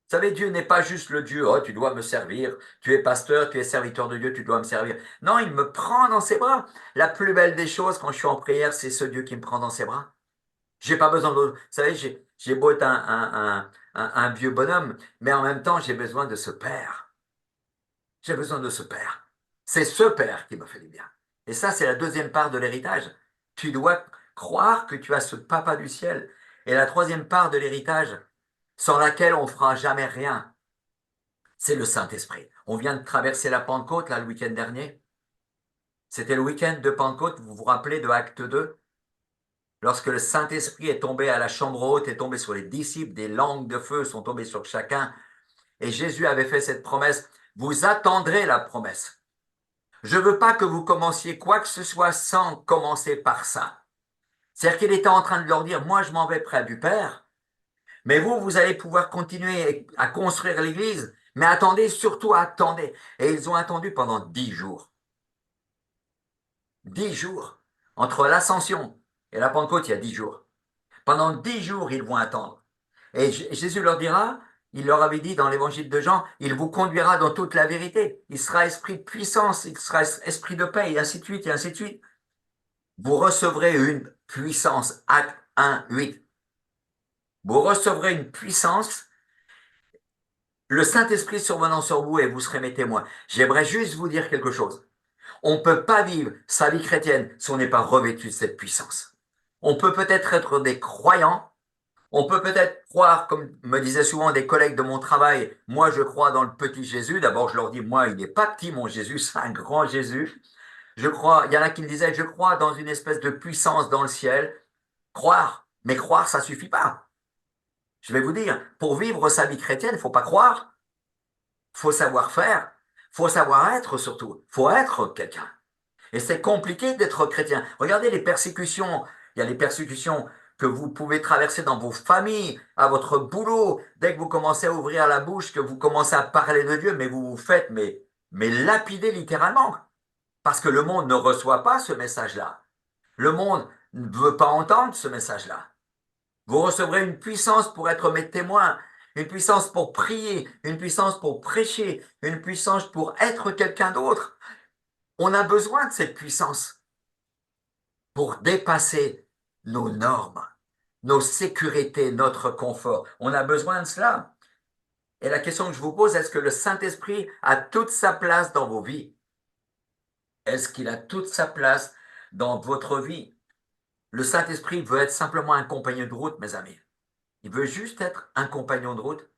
Vous savez, Dieu n'est pas juste le Dieu, oh, tu dois me servir, tu es pasteur, tu es serviteur de Dieu, tu dois me servir. Non, il me prend dans ses bras. La plus belle des choses quand je suis en prière, c'est ce Dieu qui me prend dans ses bras. J'ai pas besoin de... Vous savez, j'ai beau être un vieux bonhomme, mais en même temps, j'ai besoin de ce Père. J'ai besoin de ce Père. C'est ce Père qui me fait du bien. Et ça, c'est la deuxième part de l'héritage. Tu dois croire que tu as ce Papa du ciel. Et la troisième part de l'héritage, sans laquelle on ne fera jamais rien, c'est le Saint-Esprit. On vient de traverser la Pentecôte, là, le week-end dernier. C'était le week-end de Pentecôte, vous vous rappelez de Acte 2? Lorsque le Saint-Esprit est tombé à la chambre haute, est tombé sur les disciples, des langues de feu sont tombées sur chacun. Et Jésus avait fait cette promesse, vous attendrez la promesse. Je ne veux pas que vous commenciez quoi que ce soit sans commencer par ça. C'est-à-dire qu'il était en train de leur dire, moi je m'en vais près du Père, mais vous allez pouvoir continuer à construire l'Église, mais attendez, surtout attendez. Et ils ont attendu pendant 10 jours. 10 jours. Entre l'ascension et la Pentecôte, il y a 10 jours. Pendant 10 jours, ils vont attendre. Et Jésus leur dira, il leur avait dit dans l'évangile de Jean, il vous conduira dans toute la vérité. Il sera esprit de puissance, il sera esprit de paix, et ainsi de suite, et ainsi de suite. Vous recevrez une puissance, Acte 1, 8. Vous recevrez une puissance, le Saint-Esprit survenant sur vous et vous serez mes témoins. J'aimerais juste vous dire quelque chose. On ne peut pas vivre sa vie chrétienne si on n'est pas revêtu de cette puissance. On peut peut-être être des croyants, on peut peut-être croire, comme me disaient souvent des collègues de mon travail, moi je crois dans le petit Jésus. D'abord je leur dis, moi il n'est pas petit mon Jésus, c'est un grand Jésus. Je crois, il y en a qui me disaient, je crois dans une espèce de puissance dans le ciel. Croire, mais croire ça suffit pas. Je vais vous dire, pour vivre sa vie chrétienne, il faut pas croire, faut savoir faire, faut savoir être surtout, faut être quelqu'un. Et c'est compliqué d'être chrétien. Regardez les persécutions. Il y a les persécutions que vous pouvez traverser dans vos familles, à votre boulot. Dès que vous commencez à ouvrir la bouche, que vous commencez à parler de Dieu, mais vous vous faites mais lapider littéralement. Parce que le monde ne reçoit pas ce message-là. Le monde ne veut pas entendre ce message-là. Vous recevrez une puissance pour être mes témoins, une puissance pour prier, une puissance pour prêcher, une puissance pour être quelqu'un d'autre. On a besoin de cette puissance pour dépasser nos normes, nos sécurités, notre confort. On a besoin de cela. Et la question que je vous pose, est-ce que le Saint-Esprit a toute sa place dans vos vies? Est-ce qu'il a toute sa place dans votre vie? Le Saint-Esprit veut être simplement un compagnon de route, mes amis. Il veut juste être un compagnon de route.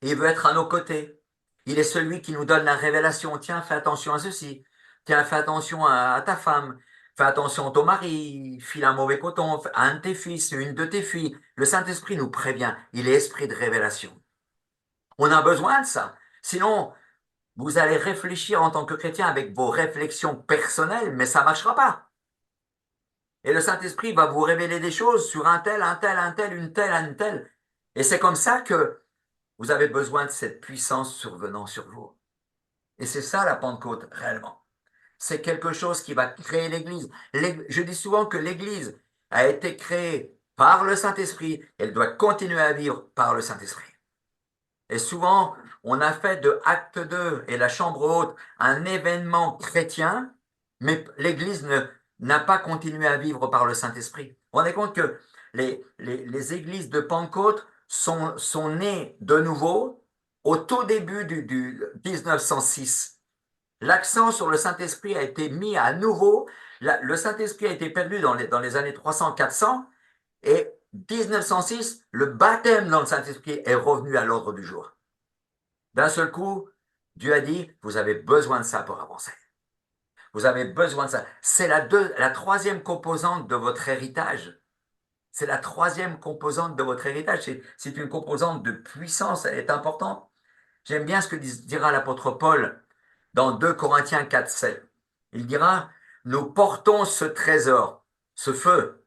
Et il veut être à nos côtés. Il est celui qui nous donne la révélation. Tiens, fais attention à ceci. Tiens, fais attention à ta femme. Fais attention à ton mari. File un mauvais coton à un de tes fils, une de tes filles. Le Saint-Esprit nous prévient. Il est esprit de révélation. On a besoin de ça. Sinon, vous allez réfléchir en tant que chrétien avec vos réflexions personnelles, mais ça ne marchera pas. Et le Saint-Esprit va vous révéler des choses sur un tel, une telle. Et c'est comme ça que vous avez besoin de cette puissance survenant sur vous. Et c'est ça la Pentecôte, réellement. C'est quelque chose qui va créer l'Église. Je dis souvent que l'Église a été créée par le Saint-Esprit. Elle doit continuer à vivre par le Saint-Esprit. Et souvent, on a fait de Acte 2 et la chambre haute un événement chrétien, mais l'Église n'a pas continué à vivre par le Saint-Esprit. Vous vous rendez compte que les églises de Pentecôte sont nées de nouveau au tout début du 1906. L'accent sur le Saint-Esprit a été mis à nouveau. Le Saint-Esprit a été perdu dans les années 300-400 et 1906, le baptême dans le Saint-Esprit est revenu à l'ordre du jour. D'un seul coup, Dieu a dit, vous avez besoin de ça pour avancer. Vous avez besoin de ça. C'est la troisième composante de votre héritage. C'est la troisième composante de votre héritage. C'est une composante de puissance, elle est importante. J'aime bien ce que dira l'apôtre Paul dans 2 Corinthiens 4, 7. Il dira, nous portons ce trésor, ce feu,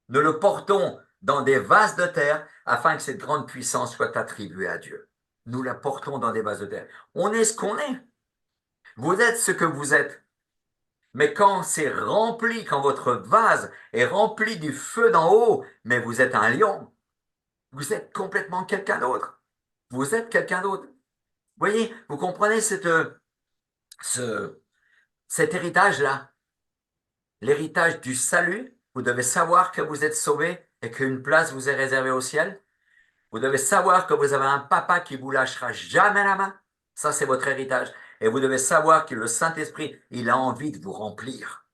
nous le portons dans des vases de terre afin que cette grande puissance soit attribuée à Dieu. Nous la portons dans des vases de terre. On est ce qu'on est. Vous êtes ce que vous êtes. Mais quand c'est rempli, quand votre vase est rempli du feu d'en haut, mais vous êtes un lion, vous êtes complètement quelqu'un d'autre. Vous êtes quelqu'un d'autre. Vous voyez, vous comprenez cet héritage-là, l'héritage du salut. Vous devez savoir que vous êtes sauvé et qu'une place vous est réservée au ciel. Vous devez savoir que vous avez un papa qui vous lâchera jamais la main. Ça, c'est votre héritage. Et vous devez savoir que le Saint-Esprit, il a envie de vous remplir.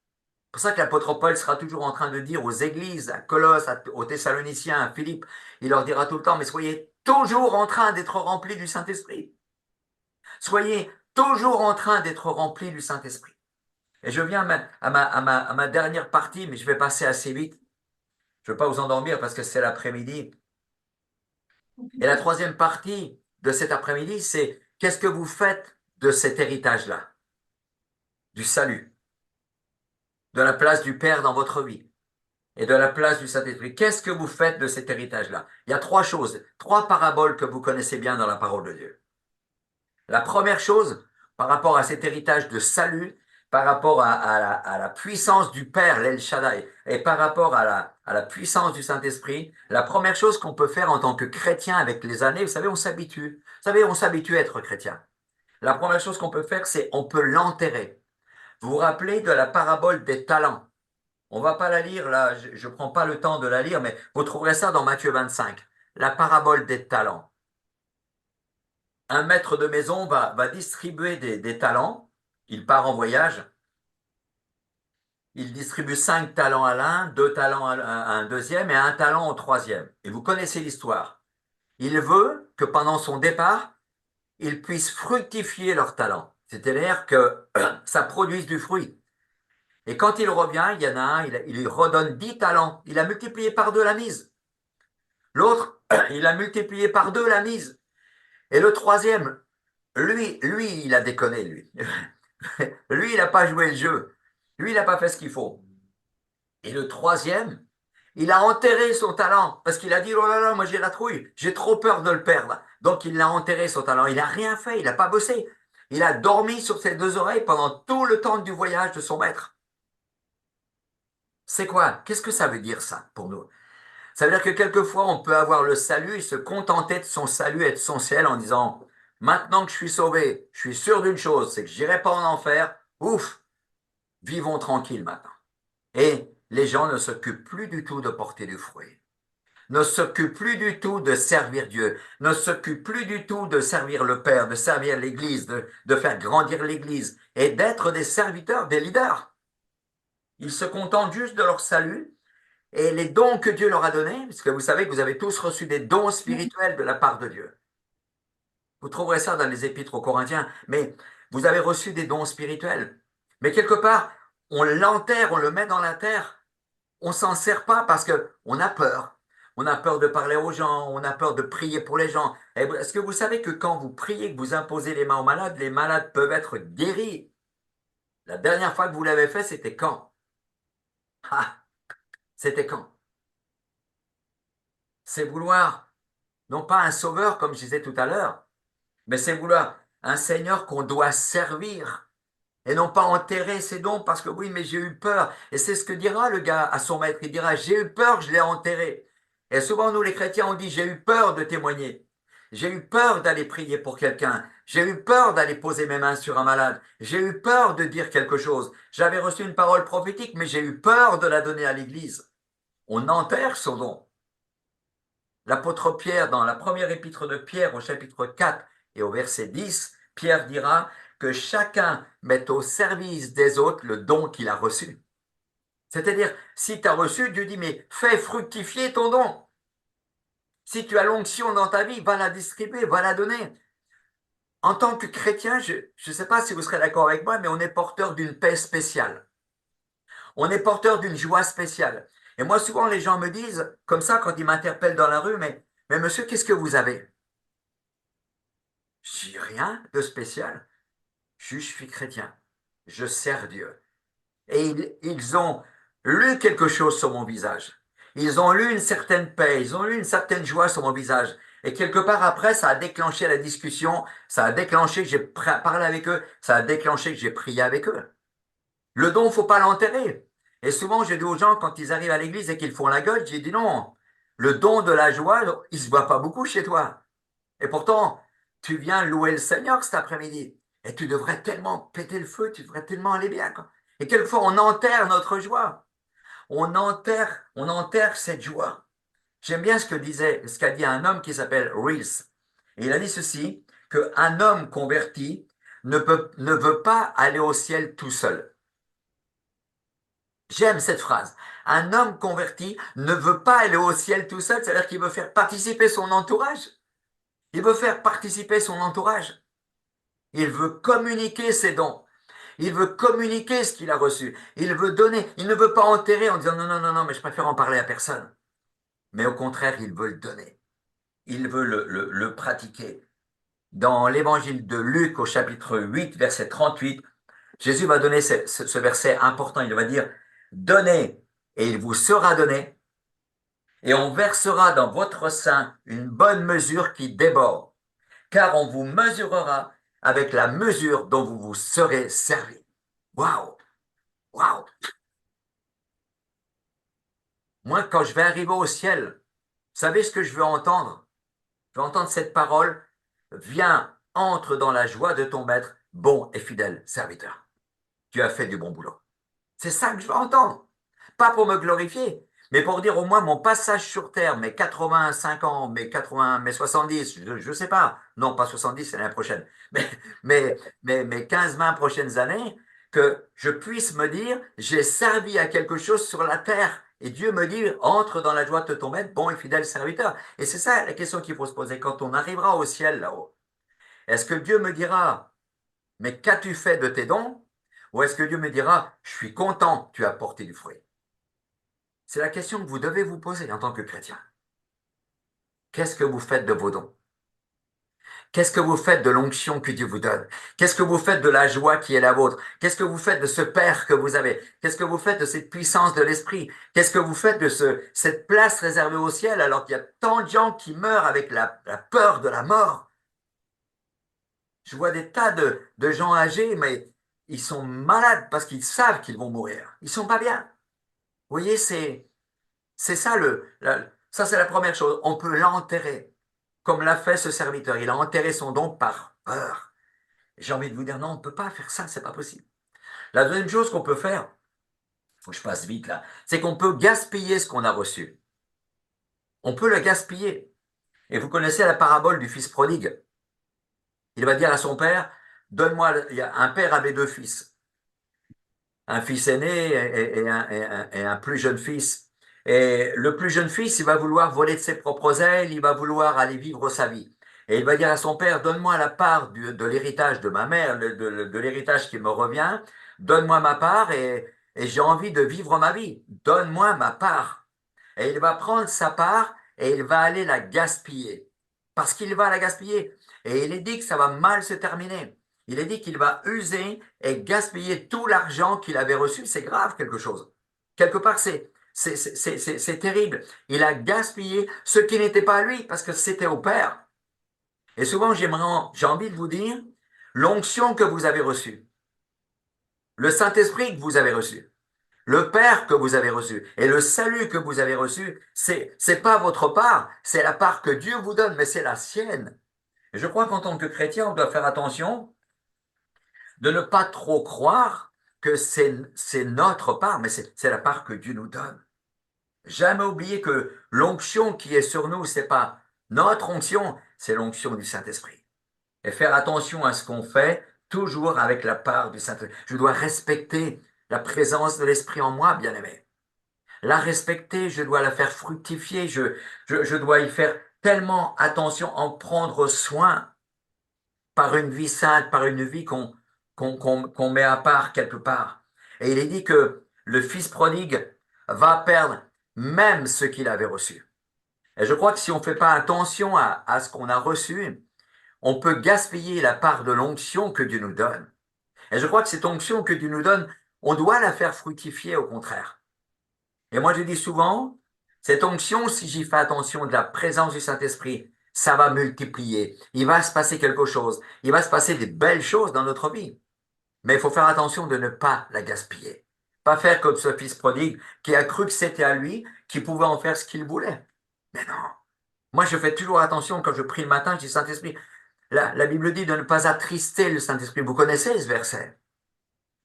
C'est pour ça que l'apôtre Paul sera toujours en train de dire aux églises, à Colosse, aux Thessaloniciens, à Philippe, il leur dira tout le temps, mais soyez toujours en train d'être remplis du Saint-Esprit. Soyez toujours en train d'être remplis du Saint-Esprit. Et je viens à ma dernière partie, mais je vais passer assez vite. Je ne veux pas vous endormir parce que c'est l'après-midi. Et la troisième partie de cet après-midi, c'est qu'est-ce que vous faites de cet héritage-là, du salut, de la place du Père dans votre vie et de la place du Saint-Esprit. Qu'est-ce que vous faites de cet héritage-là? Il y a 3 choses, 3 paraboles que vous connaissez bien dans la parole de Dieu. La première chose, par rapport à cet héritage de salut, par rapport à la puissance du Père, l'El Shaddai, et par rapport à la puissance du Saint-Esprit, la première chose qu'on peut faire en tant que chrétien avec les années, vous savez, on s'habitue. Vous savez, on s'habitue à être chrétien. La première chose qu'on peut faire, c'est on peut l'enterrer. Vous vous rappelez de la parabole des talents? On va pas la lire là, je prends pas le temps de la lire, mais vous trouverez ça dans Matthieu 25. La parabole des talents. Un maître de maison va distribuer des talents. Il part en voyage. Il distribue 5 talents à l'un, 2 talents à un deuxième et 1 talent au troisième. Et vous connaissez l'histoire. Il veut que pendant son départ, ils puissent fructifier leurs talents. C'est-à-dire que ça produise du fruit. Et quand il revient, il y en a un, il lui redonne 10 talents. Il a multiplié par 2 la mise. L'autre, il a multiplié par 2 la mise. Et le troisième, lui, il a déconné, lui. Lui, il n'a pas joué le jeu. Lui, il n'a pas fait ce qu'il faut. Et le troisième, il a enterré son talent parce qu'il a dit, oh là là, moi j'ai la trouille, j'ai trop peur de le perdre. Donc il a enterré son talent. Il n'a rien fait, il n'a pas bossé. Il a dormi sur ses 2 oreilles pendant tout le temps du voyage de son maître. C'est quoi? Qu'est-ce que ça veut dire ça pour nous? Ça veut dire que quelquefois on peut avoir le salut et se contenter de son salut et de son ciel en disant, maintenant que je suis sauvé, je suis sûr d'une chose, c'est que je n'irai pas en enfer. Ouf, vivons tranquilles maintenant. Et les gens ne s'occupent plus du tout de porter du fruit, ne s'occupent plus du tout de servir Dieu, ne s'occupent plus du tout de servir le Père, de servir l'Église, de faire grandir l'Église et d'être des serviteurs, des leaders. Ils se contentent juste de leur salut et les dons que Dieu leur a donnés, parce que vous savez que vous avez tous reçu des dons spirituels de la part de Dieu. Vous trouverez ça dans les épîtres aux Corinthiens, mais vous avez reçu des dons spirituels. Mais quelque part, on l'enterre, on le met dans la terre. On s'en sert pas parce que on a peur. On a peur de parler aux gens, on a peur de prier pour les gens. Est-ce que vous savez que quand vous priez, que vous imposez les mains aux malades, les malades peuvent être guéris? La dernière fois que vous l'avez fait, c'était quand? Ah, c'était quand? C'est vouloir, non pas un sauveur comme je disais tout à l'heure, mais c'est vouloir un Seigneur qu'on doit servir et non pas enterrer ses dons parce que oui, mais j'ai eu peur. Et c'est ce que dira le gars à son maître. Il dira, j'ai eu peur, je l'ai enterré. Et souvent, nous les chrétiens, on dit, j'ai eu peur de témoigner. J'ai eu peur d'aller prier pour quelqu'un. J'ai eu peur d'aller poser mes mains sur un malade. J'ai eu peur de dire quelque chose. J'avais reçu une parole prophétique, mais j'ai eu peur de la donner à l'Église. On enterre son don. L'apôtre Pierre, dans la première épître de Pierre, au chapitre 4 et au verset 10, Pierre dira que chacun mette au service des autres le don qu'il a reçu. C'est-à-dire, si tu as reçu, Dieu dit, mais fais fructifier ton don. Si tu as l'onction dans ta vie, va la distribuer, va la donner. En tant que chrétien, je ne sais pas si vous serez d'accord avec moi, mais on est porteur d'une paix spéciale. On est porteur d'une joie spéciale. Et moi, souvent, les gens me disent, comme ça, quand ils m'interpellent dans la rue, mais monsieur, qu'est-ce que vous avez? Je dis rien de spécial. Je suis chrétien. Je sers Dieu. Et ils ont lu quelque chose sur mon visage. Ils ont lu une certaine paix, ils ont lu une certaine joie sur mon visage. Et quelque part après, ça a déclenché la discussion, ça a déclenché que j'ai parlé avec eux, ça a déclenché que j'ai prié avec eux. Le don, faut pas l'enterrer. Et souvent, je dis aux gens, quand ils arrivent à l'église et qu'ils font la gueule, j'ai dit non, le don de la joie, il se voit pas beaucoup chez toi. Et pourtant, tu viens louer le Seigneur cet après-midi. Et tu devrais tellement péter le feu, tu devrais tellement aller bien, quoi. Et quelquefois, on enterre notre joie. On enterre cette joie. J'aime bien ce qu'a dit un homme qui s'appelle Reels. Et il a dit ceci, qu'un homme converti ne veut pas aller au ciel tout seul. J'aime cette phrase. Un homme converti ne veut pas aller au ciel tout seul, c'est-à-dire qu'il veut faire participer son entourage. Il veut faire participer son entourage. Il veut communiquer ses dons. Il veut communiquer ce qu'il a reçu. Il veut donner. Il ne veut pas enterrer en disant non, non, non, non, mais je préfère en parler à personne. Mais au contraire, il veut le donner. Il veut le pratiquer. Dans l'évangile de Luc au chapitre 8, verset 38, Jésus va donner ce verset important. Il va dire, donnez et il vous sera donné et on versera dans votre sein une bonne mesure qui déborde, car on vous mesurera avec la mesure dont vous vous serez servi. Waouh! Waouh! Moi, quand je vais arriver au ciel, vous savez ce que je veux entendre? Je veux entendre cette parole. Viens, entre dans la joie de ton maître, bon et fidèle serviteur. Tu as fait du bon boulot. C'est ça que je veux entendre. Pas pour me glorifier, mais pour dire au moins mon passage sur terre, mes 85 ans, mes 80, mes 70, je sais pas. Non, pas 70, c'est l'année prochaine. Mes 15-20 prochaines années, que je puisse me dire, j'ai servi à quelque chose sur la terre. Et Dieu me dit, entre dans la joie de ton maître, bon et fidèle serviteur. Et c'est ça la question qu'il faut se poser quand on arrivera au ciel là-haut. Est-ce que Dieu me dira, mais qu'as-tu fait de tes dons? Ou est-ce que Dieu me dira, je suis content, tu as porté du fruit? C'est la question que vous devez vous poser en tant que chrétien. Qu'est-ce que vous faites de vos dons? Qu'est-ce que vous faites de l'onction que Dieu vous donne? Qu'est-ce que vous faites de la joie qui est la vôtre? Qu'est-ce que vous faites de ce Père que vous avez? Qu'est-ce que vous faites de cette puissance de l'Esprit? Qu'est-ce que vous faites de cette place réservée au ciel alors qu'il y a tant de gens qui meurent avec la peur de la mort? Je vois des tas de gens âgés, mais ils sont malades parce qu'ils savent qu'ils vont mourir. Ils sont pas bien. Vous voyez, c'est ça ça c'est la première chose. On peut l'enterrer, comme l'a fait ce serviteur. Il a enterré son don par peur. J'ai envie de vous dire non, on ne peut pas faire ça, c'est pas possible. La deuxième chose qu'on peut faire, faut que je passe vite là, c'est qu'on peut gaspiller ce qu'on a reçu. On peut le gaspiller. Et vous connaissez la parabole du fils prodigue. Il va dire à son père, donne-moi. Un père avait deux fils, un fils aîné et un plus jeune fils. Et le plus jeune fils, il va vouloir voler de ses propres ailes, il va vouloir aller vivre sa vie. Et il va dire à son père, donne-moi la part de l'héritage de ma mère, de l'héritage qui me revient, donne-moi ma part et j'ai envie de vivre ma vie, donne-moi ma part. Et il va prendre sa part et il va aller la gaspiller. Parce qu'il va la gaspiller. Et il est dit que ça va mal se terminer. Il est dit qu'il va user et gaspiller tout l'argent qu'il avait reçu. C'est grave quelque chose. Quelque part, c'est terrible. Il a gaspillé ce qui n'était pas à lui parce que c'était au Père. Et souvent, j'ai envie de vous dire, l'onction que vous avez reçue, le Saint-Esprit que vous avez reçu, le Père que vous avez reçu et le salut que vous avez reçu, c'est pas votre part, c'est la part que Dieu vous donne, mais c'est la sienne. Et je crois qu'en tant que chrétien, on doit faire attention de ne pas trop croire que c'est notre part, mais c'est la part que Dieu nous donne. Jamais oublier que l'onction qui est sur nous, c'est pas notre onction, c'est l'onction du Saint-Esprit. Et faire attention à ce qu'on fait, toujours avec la part du Saint-Esprit. Je dois respecter la présence de l'Esprit en moi, bien-aimé. La respecter, je dois la faire fructifier, je dois y faire tellement attention, en prendre soin par une vie sainte, par une vie qu'on met à part quelque part. Et il est dit que le fils prodigue va perdre, même ce qu'il avait reçu. Et je crois que si on ne fait pas attention à ce qu'on a reçu, on peut gaspiller la part de l'onction que Dieu nous donne. Et je crois que cette onction que Dieu nous donne, on doit la faire fructifier au contraire. Et moi, je dis souvent, cette onction, si j'y fais attention de la présence du Saint-Esprit, ça va multiplier. Il va se passer quelque chose. Il va se passer des belles choses dans notre vie. Mais il faut faire attention de ne pas la gaspiller. Pas faire comme ce fils prodigue qui a cru que c'était à lui, qui pouvait en faire ce qu'il voulait. Mais non. Moi, je fais toujours attention quand je prie le matin, je dis Saint-Esprit. La Bible dit de ne pas attrister le Saint-Esprit. Vous connaissez ce verset?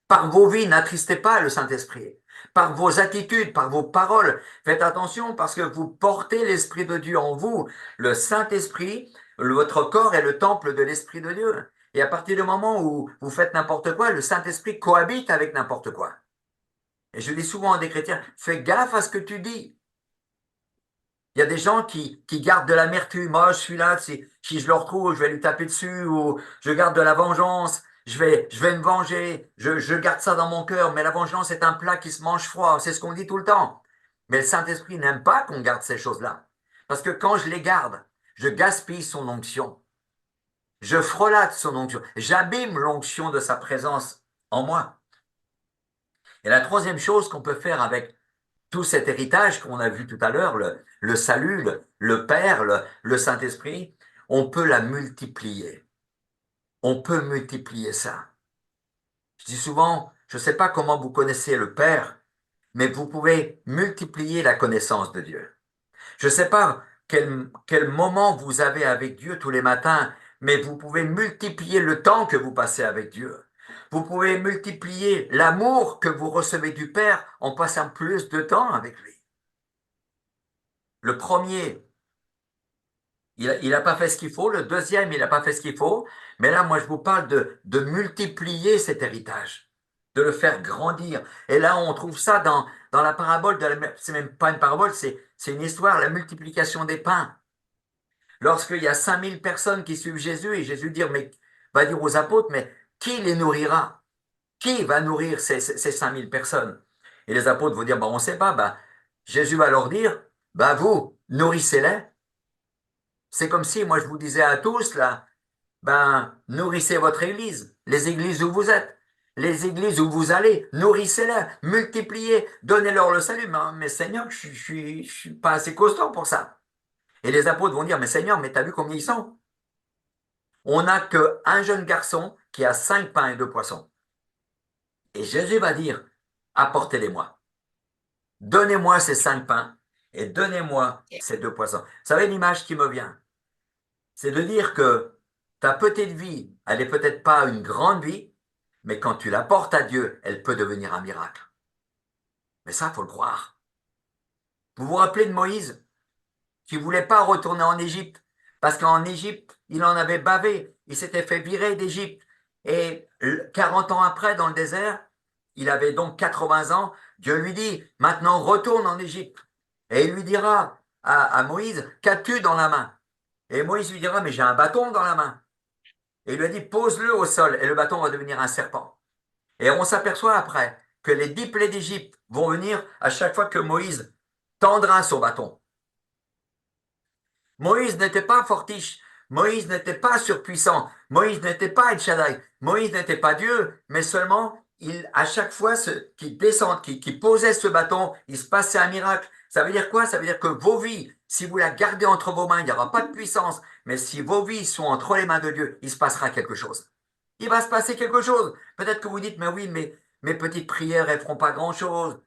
Par vos vies, n'attristez pas le Saint-Esprit. Par vos attitudes, par vos paroles, faites attention parce que vous portez l'Esprit de Dieu en vous. Le Saint-Esprit, votre corps est le temple de l'Esprit de Dieu. Et à partir du moment où vous faites n'importe quoi, le Saint-Esprit cohabite avec n'importe quoi. Et je dis souvent à des chrétiens, fais gaffe à ce que tu dis. Il y a des gens qui gardent de l'amertume. Moi, je suis là, si je le retrouve, je vais lui taper dessus, ou je garde de la vengeance, je vais me venger, je garde ça dans mon cœur, mais la vengeance est un plat qui se mange froid, c'est ce qu'on dit tout le temps. Mais le Saint-Esprit n'aime pas qu'on garde ces choses-là. Parce que quand je les garde, je gaspille son onction. Je frelate son onction. J'abîme l'onction de sa présence en moi. Et la troisième chose qu'on peut faire avec tout cet héritage qu'on a vu tout à l'heure, le salut, le Père, le Saint-Esprit, on peut la multiplier. On peut multiplier ça. Je dis souvent, je ne sais pas comment vous connaissez le Père, mais vous pouvez multiplier la connaissance de Dieu. Je ne sais pas quel moment vous avez avec Dieu tous les matins, mais vous pouvez multiplier le temps que vous passez avec Dieu. Vous pouvez multiplier l'amour que vous recevez du Père en passant plus de temps avec lui. Le premier, il n'a pas fait ce qu'il faut. Le deuxième, il n'a pas fait ce qu'il faut. Mais là, moi, je vous parle de multiplier cet héritage, de le faire grandir. Et là, on trouve ça dans la parabole, c'est même pas une parabole, c'est une histoire, la multiplication des pains. Lorsqu'il y a 5000 personnes qui suivent Jésus, et Jésus va dire aux apôtres, mais qui les nourrira? Qui va nourrir ces 5000 personnes? Et les apôtres vont dire, on ne sait pas. Jésus va leur dire, vous, nourrissez-les. C'est comme si, moi, je vous disais à tous, là, nourrissez votre église, les églises où vous êtes, les églises où vous allez, nourrissez-les, multipliez, donnez-leur le salut. Mais Seigneur, je suis pas assez costaud pour ça. Et les apôtres vont dire, mais Seigneur, mais t'as vu combien ils sont? On n'a qu'un jeune garçon qui a 5 pains et 2 poissons. Et Jésus va dire, apportez-les-moi. Donnez-moi ces 5 pains et donnez-moi ces 2 poissons. Vous savez l'image qui me vient? C'est de dire que ta petite vie, elle n'est peut-être pas une grande vie, mais quand tu la portes à Dieu, elle peut devenir un miracle. Mais ça, il faut le croire. Vous vous rappelez de Moïse, qui ne voulait pas retourner en Égypte, parce qu'en Égypte, il en avait bavé, il s'était fait virer d'Égypte. Et 40 ans après, dans le désert, il avait donc 80 ans, Dieu lui dit, maintenant retourne en Égypte. Et il lui dira à Moïse, qu'as-tu dans la main? Et Moïse lui dira, mais j'ai un bâton dans la main. Et il lui a dit, pose-le au sol et le bâton va devenir un serpent. Et on s'aperçoit après que les 10 plaies d'Égypte vont venir à chaque fois que Moïse tendra son bâton. Moïse n'était pas fortiche, Moïse n'était pas surpuissant, Moïse n'était pas El Shaddai, Moïse n'était pas Dieu, mais seulement à chaque fois qu'il posait ce bâton, il se passait un miracle. Ça veut dire quoi? Ça veut dire que vos vies, si vous la gardez entre vos mains, il n'y aura pas de puissance, mais si vos vies sont entre les mains de Dieu, il se passera quelque chose. Il va se passer quelque chose. Peut-être que vous dites, mais oui, mais mes petites prières, elles ne feront pas grand-chose.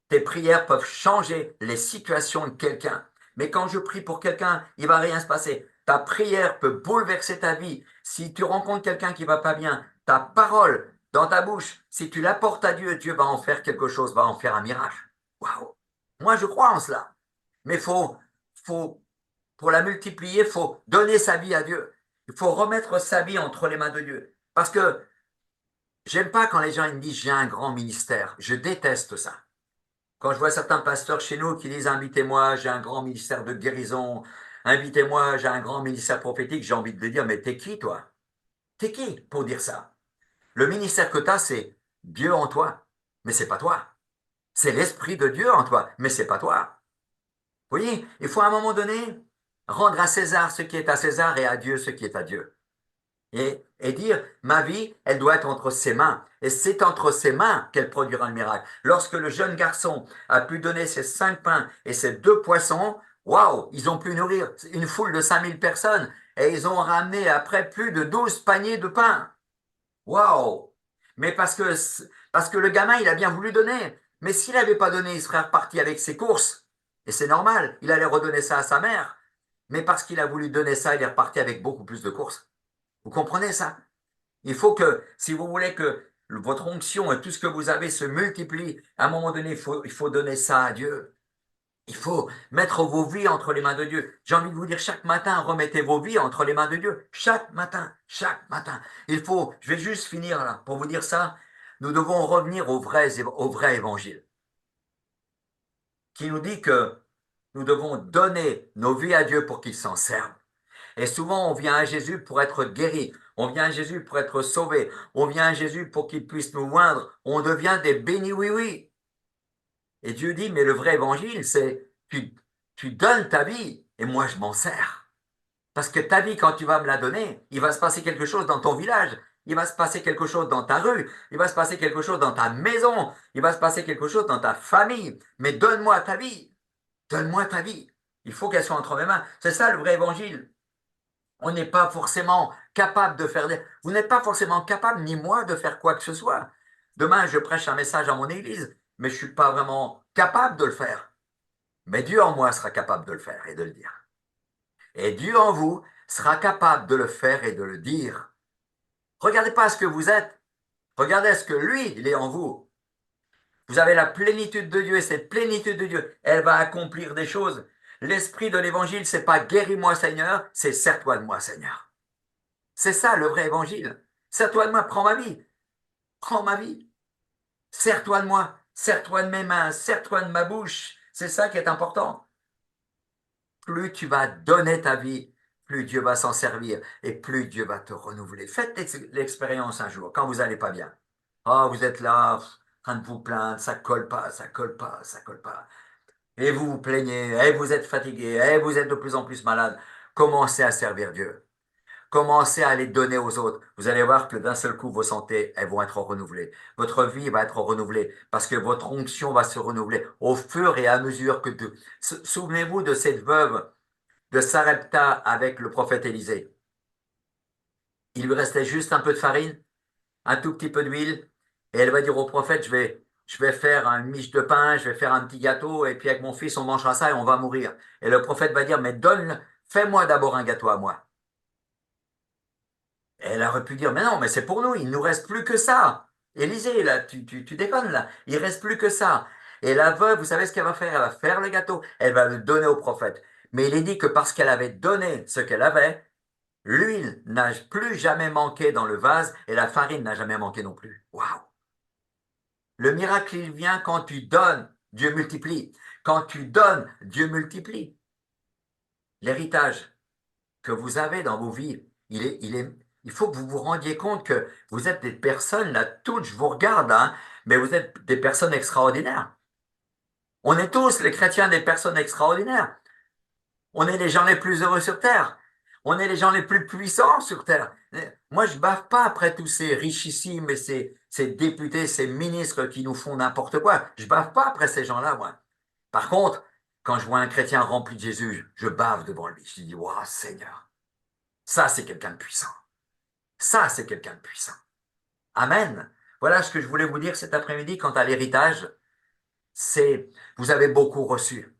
Tes prières peuvent changer les situations de quelqu'un. Mais quand je prie pour quelqu'un, il ne va rien se passer. Ta prière peut bouleverser ta vie. Si tu rencontres quelqu'un qui ne va pas bien, ta parole dans ta bouche, si tu l'apportes à Dieu, Dieu va en faire quelque chose, va en faire un miracle. Waouh! Moi, je crois en cela. Mais pour la multiplier, il faut donner sa vie à Dieu. Il faut remettre sa vie entre les mains de Dieu. Parce que j'aime pas quand les gens ils me disent j'ai un grand ministère. Je déteste ça. Quand je vois certains pasteurs chez nous qui disent invitez-moi, j'ai un grand ministère de guérison, invitez-moi, j'ai un grand ministère prophétique, j'ai envie de lui dire mais t'es qui toi? T'es qui pour dire ça? Le ministère que tu as, c'est Dieu en toi, mais c'est pas toi. C'est l'Esprit de Dieu en toi, mais c'est pas toi. Vous voyez, il faut à un moment donné rendre à César ce qui est à César et à Dieu ce qui est à Dieu. Et dire, ma vie, elle doit être entre ses mains. Et c'est entre ses mains qu'elle produira le miracle. Lorsque le jeune garçon a pu donner ses 5 pains et ses 2 poissons, waouh, ils ont pu nourrir une foule de 5000 personnes. Et ils ont ramené après plus de 12 paniers de pain. Waouh! Mais parce que le gamin, il a bien voulu donner. Mais s'il n'avait pas donné, il serait reparti avec ses courses. Et c'est normal, il allait redonner ça à sa mère. Mais parce qu'il a voulu donner ça, il est reparti avec beaucoup plus de courses. Vous comprenez ça? Il faut que, si vous voulez que votre onction et tout ce que vous avez se multiplie, à un moment donné, il faut donner ça à Dieu. Il faut mettre vos vies entre les mains de Dieu. J'ai envie de vous dire, chaque matin, remettez vos vies entre les mains de Dieu. Chaque matin, chaque matin. Je vais juste finir là, pour vous dire ça. Nous devons revenir au vrai évangile, qui nous dit que nous devons donner nos vies à Dieu pour qu'il s'en serve. Et souvent, on vient à Jésus pour être guéri. On vient à Jésus pour être sauvé. On vient à Jésus pour qu'il puisse nous oindre. On devient des bénis oui-oui. Et Dieu dit, mais le vrai évangile, c'est tu donnes ta vie et moi je m'en sers. Parce que ta vie, quand tu vas me la donner, il va se passer quelque chose dans ton village. Il va se passer quelque chose dans ta rue. Il va se passer quelque chose dans ta maison. Il va se passer quelque chose dans ta famille. Mais donne-moi ta vie. Donne-moi ta vie. Il faut qu'elle soit entre mes mains. C'est ça le vrai évangile. On n'est pas forcément capable de faire Vous n'êtes pas forcément capable, ni moi, de faire quoi que ce soit. Demain, je prêche un message à mon église, mais je ne suis pas vraiment capable de le faire. Mais Dieu en moi sera capable de le faire et de le dire. Et Dieu en vous sera capable de le faire et de le dire. Regardez pas ce que vous êtes. Regardez ce que lui, il est en vous. Vous avez la plénitude de Dieu et cette plénitude de Dieu, elle va accomplir des choses. L'esprit de l'évangile, c'est pas guéris-moi Seigneur, c'est sers-toi de moi Seigneur. C'est ça le vrai évangile. Sers-toi de moi, prends ma vie. Prends ma vie. Sers-toi de moi. Sers-toi de mes mains. Sers-toi de ma bouche. C'est ça qui est important. Plus tu vas donner ta vie, plus Dieu va s'en servir et plus Dieu va te renouveler. Faites l'expérience un jour, quand vous n'allez pas bien. Oh, vous êtes là, en train de vous plaindre, ça colle pas, ça colle pas, ça colle pas. Et vous vous plaignez, et vous êtes fatigué, et vous êtes de plus en plus malade. Commencez à servir Dieu. Commencez à les donner aux autres. Vous allez voir que d'un seul coup, vos santé, elles vont être renouvelées. Votre vie va être renouvelée parce que votre onction va se renouveler au fur et à mesure que Souvenez-vous de cette veuve de Sarepta avec le prophète Élisée. Il lui restait juste un peu de farine, un tout petit peu d'huile, et elle va dire au prophète, je vais faire une miche de pain, je vais faire un petit gâteau, et puis avec mon fils, on mangera ça et on va mourir. Et le prophète va dire, mais fais-moi d'abord un gâteau à moi. Et elle aurait pu dire, mais non, mais c'est pour nous, il ne nous reste plus que ça. Élisée, là, tu déconnes, là, il ne reste plus que ça. Et la veuve, vous savez ce qu'elle va faire? Elle va faire le gâteau, elle va le donner au prophète. Mais il est dit que parce qu'elle avait donné ce qu'elle avait, l'huile n'a plus jamais manqué dans le vase et la farine n'a jamais manqué non plus. Waouh! Le miracle, il vient quand tu donnes, Dieu multiplie. Quand tu donnes, Dieu multiplie. L'héritage que vous avez dans vos vies, il faut que vous vous rendiez compte que vous êtes des personnes, là, toutes, je vous regarde, hein, mais vous êtes des personnes extraordinaires. On est tous, les chrétiens, des personnes extraordinaires. On est les gens les plus heureux sur Terre. On est les gens les plus puissants sur Terre. Moi, je bave pas après tous ces richissimes et ces députés, ces ministres qui nous font n'importe quoi. Je bave pas après ces gens-là, moi. Par contre, quand je vois un chrétien rempli de Jésus, je bave devant lui. Je dis, waouh, Seigneur, ça, c'est quelqu'un de puissant. Ça, c'est quelqu'un de puissant. Amen. Voilà ce que je voulais vous dire cet après-midi quant à l'héritage. Vous avez beaucoup reçu.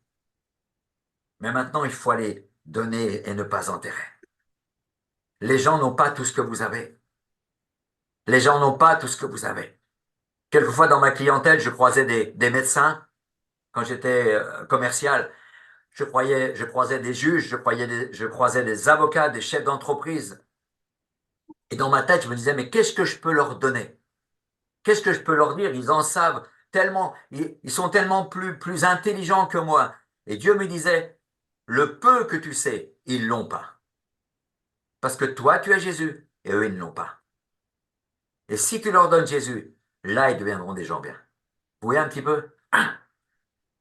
Mais maintenant, il faut aller donner et ne pas enterrer. Les gens n'ont pas tout ce que vous avez. Les gens n'ont pas tout ce que vous avez. Quelquefois, dans ma clientèle, je croisais des médecins. Quand j'étais commercial, je croisais des juges, je croisais des avocats, des chefs d'entreprise. Et dans ma tête, je me disais, mais qu'est-ce que je peux leur donner? Qu'est-ce que je peux leur dire? Ils en savent tellement, ils sont tellement plus intelligents que moi. Et Dieu me disait, le peu que tu sais, ils l'ont pas. Parce que toi, tu as Jésus et eux, ils ne l'ont pas. Et si tu leur donnes Jésus, là, ils deviendront des gens bien. Vous voyez un petit peu?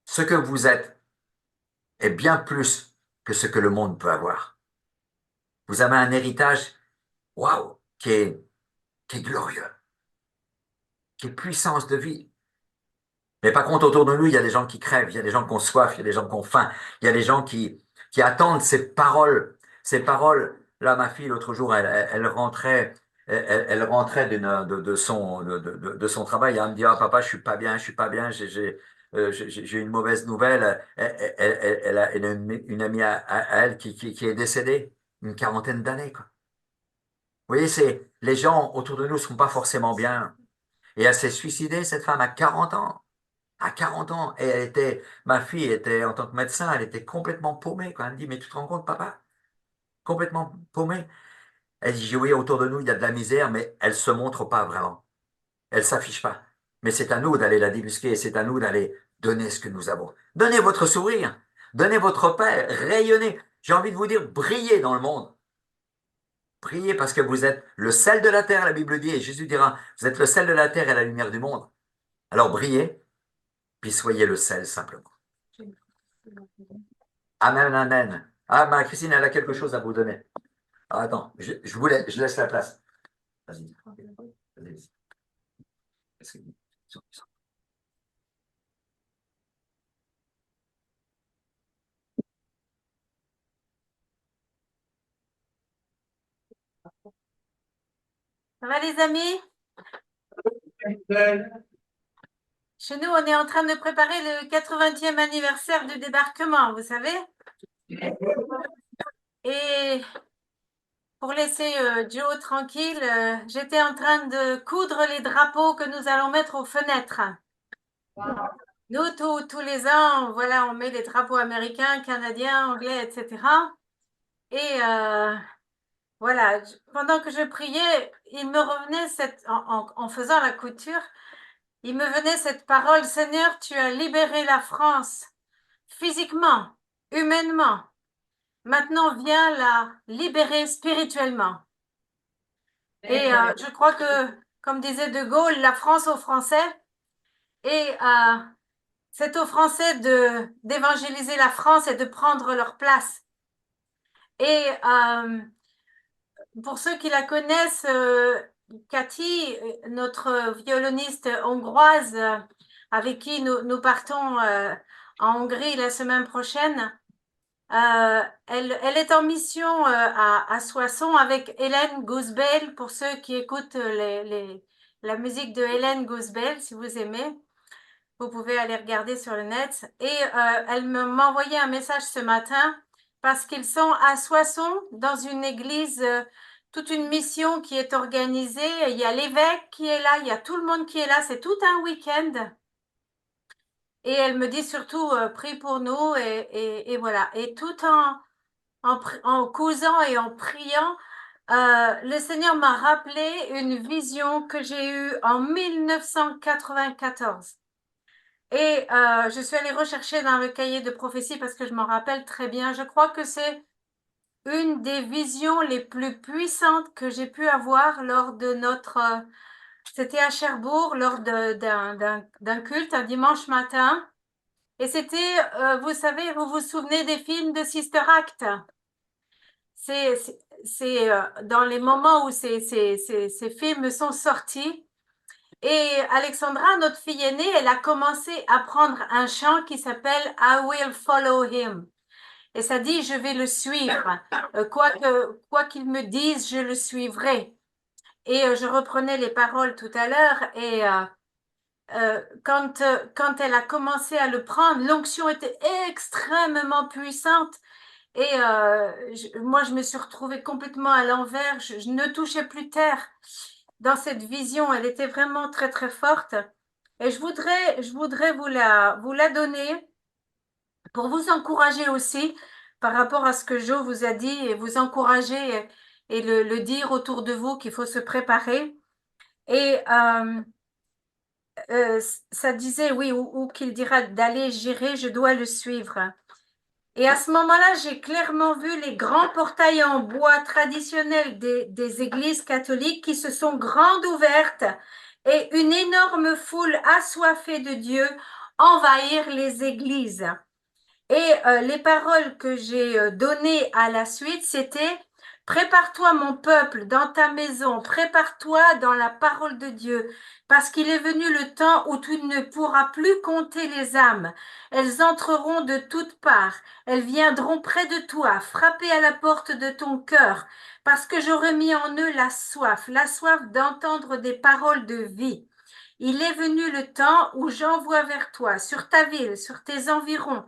Ce que vous êtes, est bien plus que ce que le monde peut avoir. Vous avez un héritage, waouh, qui est glorieux, qui est puissance de vie. Mais par contre, autour de nous, il y a des gens qui crèvent, il y a des gens qui ont soif, il y a des gens qui ont faim, il y a des gens qui attendent ces paroles. Ces paroles. Là, ma fille, l'autre jour, elle rentrait, elle rentrait de son travail. Elle me dit, ah, papa, je suis pas bien, je suis pas bien, j'ai une mauvaise nouvelle. Elle a une amie à elle qui est décédée, une quarantaine d'années, quoi. Vous voyez, les gens autour de nous sont pas forcément bien. Et elle s'est suicidée, cette femme, à 40 ans. À 40 ans. Et ma fille était, en tant que médecin, elle était complètement paumée, quoi. Elle me dit, mais tu te rends compte, papa? Complètement paumée. Elle dit, oui, autour de nous, il y a de la misère, mais elle se montre pas vraiment. Elle s'affiche pas. Mais c'est à nous d'aller la débusquer, c'est à nous d'aller donner ce que nous avons. Donnez votre sourire, donnez votre paix, rayonnez. J'ai envie de vous dire, brillez dans le monde. Priez parce que vous êtes le sel de la terre, la Bible dit, et Jésus dira, vous êtes le sel de la terre et la lumière du monde. Alors brillez, puis soyez le sel simplement. Amen, amen. Ah, Marie-Christine, elle a quelque chose à vous donner. Ah, attends, je laisse la place. Vas-y. Vas-y. Ça va les amis? Chez nous, on est en train de préparer le 80e anniversaire du débarquement, vous savez? Et pour laisser Joe tranquille, j'étais en train de coudre les drapeaux que nous allons mettre aux fenêtres. Nous, tous les ans, voilà, on met les drapeaux américains, canadiens, anglais, etc. Et voilà, pendant que je priais, il me revenait en faisant la couture, il me venait cette parole, Seigneur, tu as libéré la France physiquement, humainement. Maintenant, viens la libérer spirituellement. Et je crois que, comme disait De Gaulle, la France aux Français. Et c'est aux Français d'évangéliser la France et de prendre leur place. Et pour ceux qui la connaissent, Cathy, notre violoniste hongroise, avec qui nous partons en Hongrie la semaine prochaine, elle est en mission à Soissons avec Hélène Goosbel, pour ceux qui écoutent la musique de Hélène Goosbel, si vous aimez. Vous pouvez aller regarder sur le net. Et elle m'a envoyé un message ce matin parce qu'ils sont à Soissons, dans une église, toute une mission qui est organisée. Il y a l'évêque qui est là, il y a tout le monde qui est là. C'est tout un week-end. Et elle me dit surtout, prie pour nous. Et voilà. Et tout en causant et en priant, le Seigneur m'a rappelé une vision que j'ai eue en 1994. Et je suis allée rechercher dans le cahier de prophétie parce que je m'en rappelle très bien. Je crois que c'est une des visions les plus puissantes que j'ai pu avoir lors de c'était à Cherbourg, lors d'un culte, un dimanche matin. Et c'était, vous savez, vous vous souvenez des films de Sister Act? C'est dans les moments où ces films sont sortis. Et Alexandra, notre fille aînée, elle a commencé à prendre un chant qui s'appelle I will follow him. Et ça dit, je vais le suivre. Quoi qu'il me dise, je le suivrai. Et je reprenais les paroles tout à l'heure. Et quand elle a commencé à le prendre, l'onction était extrêmement puissante. Et moi, je me suis retrouvée complètement à l'envers. Je ne touchais plus terre. Dans cette vision, elle était vraiment très, très forte. Et je voudrais vous la donner pour vous encourager aussi par rapport à ce que Jo vous a dit et vous encourager et le dire autour de vous qu'il faut se préparer. Et ça disait, oui, ou qu'il dira d'aller, j'irai, je dois le suivre. Et à ce moment-là, j'ai clairement vu les grands portails en bois traditionnels des églises catholiques qui se sont grandes ouvertes et une énorme foule assoiffée de Dieu envahir les églises. Et les paroles que j'ai données à la suite, c'était « Prépare-toi, mon peuple, dans ta maison, prépare-toi dans la parole de Dieu, parce qu'il est venu le temps où tu ne pourras plus compter les âmes. Elles entreront de toutes parts, elles viendront près de toi, frapper à la porte de ton cœur, parce que j'aurai mis en eux la soif d'entendre des paroles de vie. Il est venu le temps où j'envoie vers toi, sur ta ville, sur tes environs,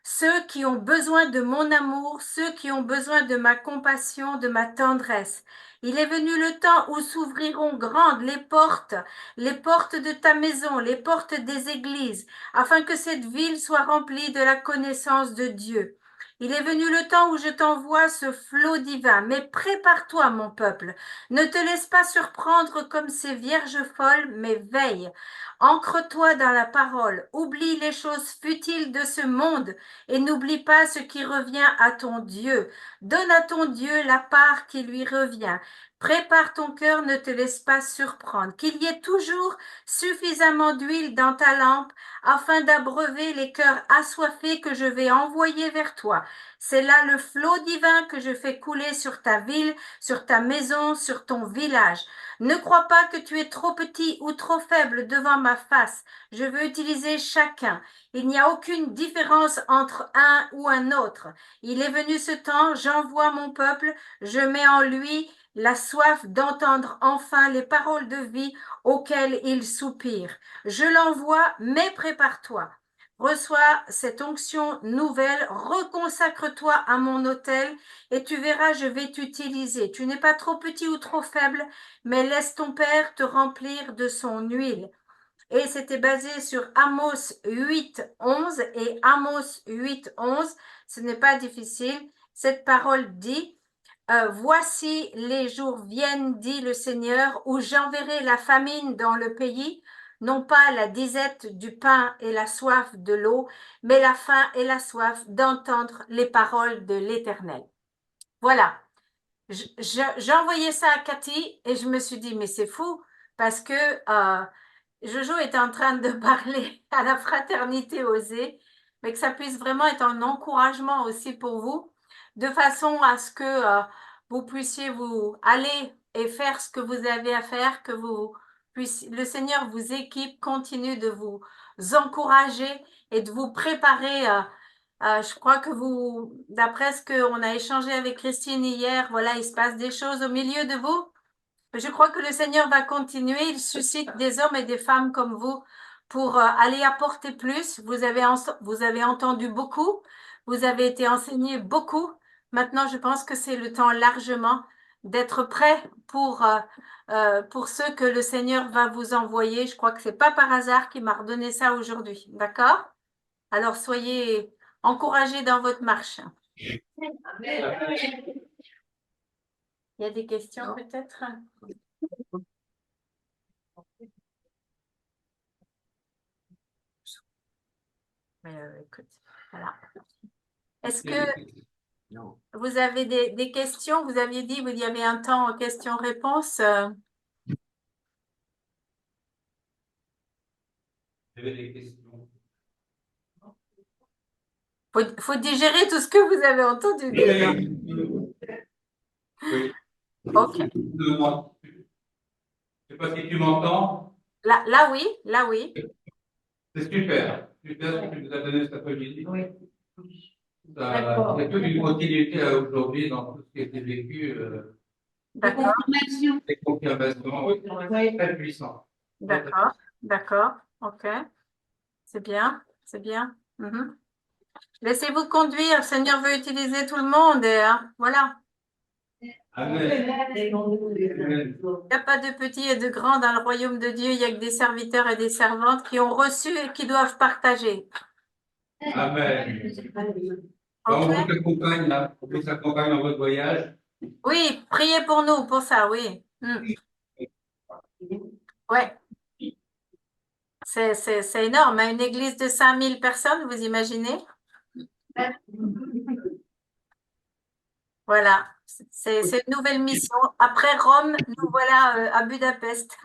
ceux qui ont besoin de mon amour, ceux qui ont besoin de ma compassion, de ma tendresse. Il est venu le temps où s'ouvriront grandes les portes de ta maison, les portes des églises, afin que cette ville soit remplie de la connaissance de Dieu. Il est venu le temps où je t'envoie ce flot divin, mais prépare-toi, mon peuple. Ne te laisse pas surprendre comme ces vierges folles, mais veille. Ancre-toi dans la parole, oublie les choses futiles de ce monde et n'oublie pas ce qui revient à ton Dieu. Donne à ton Dieu la part qui lui revient. Prépare ton cœur, ne te laisse pas surprendre. Qu'il y ait toujours suffisamment d'huile dans ta lampe afin d'abreuver les cœurs assoiffés que je vais envoyer vers toi. C'est là le flot divin que je fais couler sur ta ville, sur ta maison, sur ton village. Ne crois pas que tu es trop petit ou trop faible devant ma face. Je veux utiliser chacun. Il n'y a aucune différence entre un ou un autre. Il est venu ce temps, j'envoie mon peuple, je mets en lui la soif d'entendre enfin les paroles de vie auxquelles il soupire. Je l'envoie, mais prépare-toi. Reçois cette onction nouvelle, reconsacre-toi à mon autel et tu verras, je vais t'utiliser. Tu n'es pas trop petit ou trop faible, mais laisse ton Père te remplir de son huile. Et c'était basé sur Amos 8, 11 et Amos 8, 11. Ce n'est pas difficile. Cette parole dit, voici les jours viennent, dit le Seigneur, où j'enverrai la famine dans le pays, non pas la disette du pain et la soif de l'eau, mais la faim et la soif d'entendre les paroles de l'Éternel. Voilà. J'ai envoyé ça à Cathy et je me suis dit, mais c'est fou parce que Jojo est en train de parler à la fraternité osée, mais que ça puisse vraiment être un encouragement aussi pour vous, de façon à ce que vous puissiez vous aller et faire ce que vous avez à faire, que vous puissiez, le Seigneur vous équipe, continue de vous encourager et de vous préparer. Je crois que vous, d'après ce qu'on a échangé avec Christine hier, voilà, il se passe des choses au milieu de vous. Je crois que le Seigneur va continuer. Il suscite des hommes et des femmes comme vous pour aller apporter plus. Vous avez entendu beaucoup. Vous avez été enseigné beaucoup. Maintenant, je pense que c'est le temps largement d'être prêt pour ceux que le Seigneur va vous envoyer. Je crois que c'est pas par hasard qu'il m'a redonné ça aujourd'hui. D'accord? Alors, soyez encouragés dans votre marche. Il y a des questions peut-être? Mais écoute, voilà. Est-ce que Non. vous avez des questions? Vous aviez dit, vous y avez un temps questions-réponses. J'avais des questions. Faut digérer tout ce que vous avez entendu déjà. Oui. Ok. Moi. Je ne sais pas si tu m'entends. Là, oui, là, oui. C'est super. Super ce que tu nous as donné cet après-midi. Oui. Ça, il y a toute une continuité à aujourd'hui dans tout ce qui a été vécu. D'accord, Des confirmations. Oui, très puissant. d'accord, d'accord. Ok. C'est bien, c'est bien. Mhm. Laissez-vous conduire. Le Seigneur veut utiliser tout le monde. Et, voilà. Amen. Il n'y a pas de petits et de grands dans le royaume de Dieu. Il n'y a que des serviteurs et des servantes qui ont reçu et qui doivent partager. Amen. Ok? On vous accompagne là, on vous accompagne dans votre voyage. Oui, priez pour nous, pour ça, oui. Ouais, c'est énorme, hein. Une église de 5000 personnes, vous imaginez? Voilà, c'est une nouvelle mission. Après Rome, nous voilà à Budapest.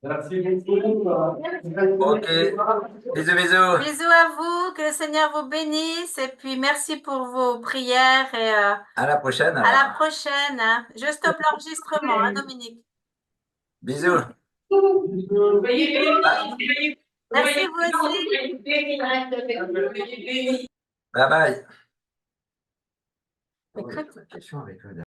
Merci beaucoup. Ok. Bisous, bisous. Bisous à vous, que le Seigneur vous bénisse et puis merci pour vos prières et À la prochaine. à la prochaine. Hein. Je stoppe l'enregistrement, hein, Dominique. Bisous. Merci vous aussi. Bye bye. Écoute. Question avec le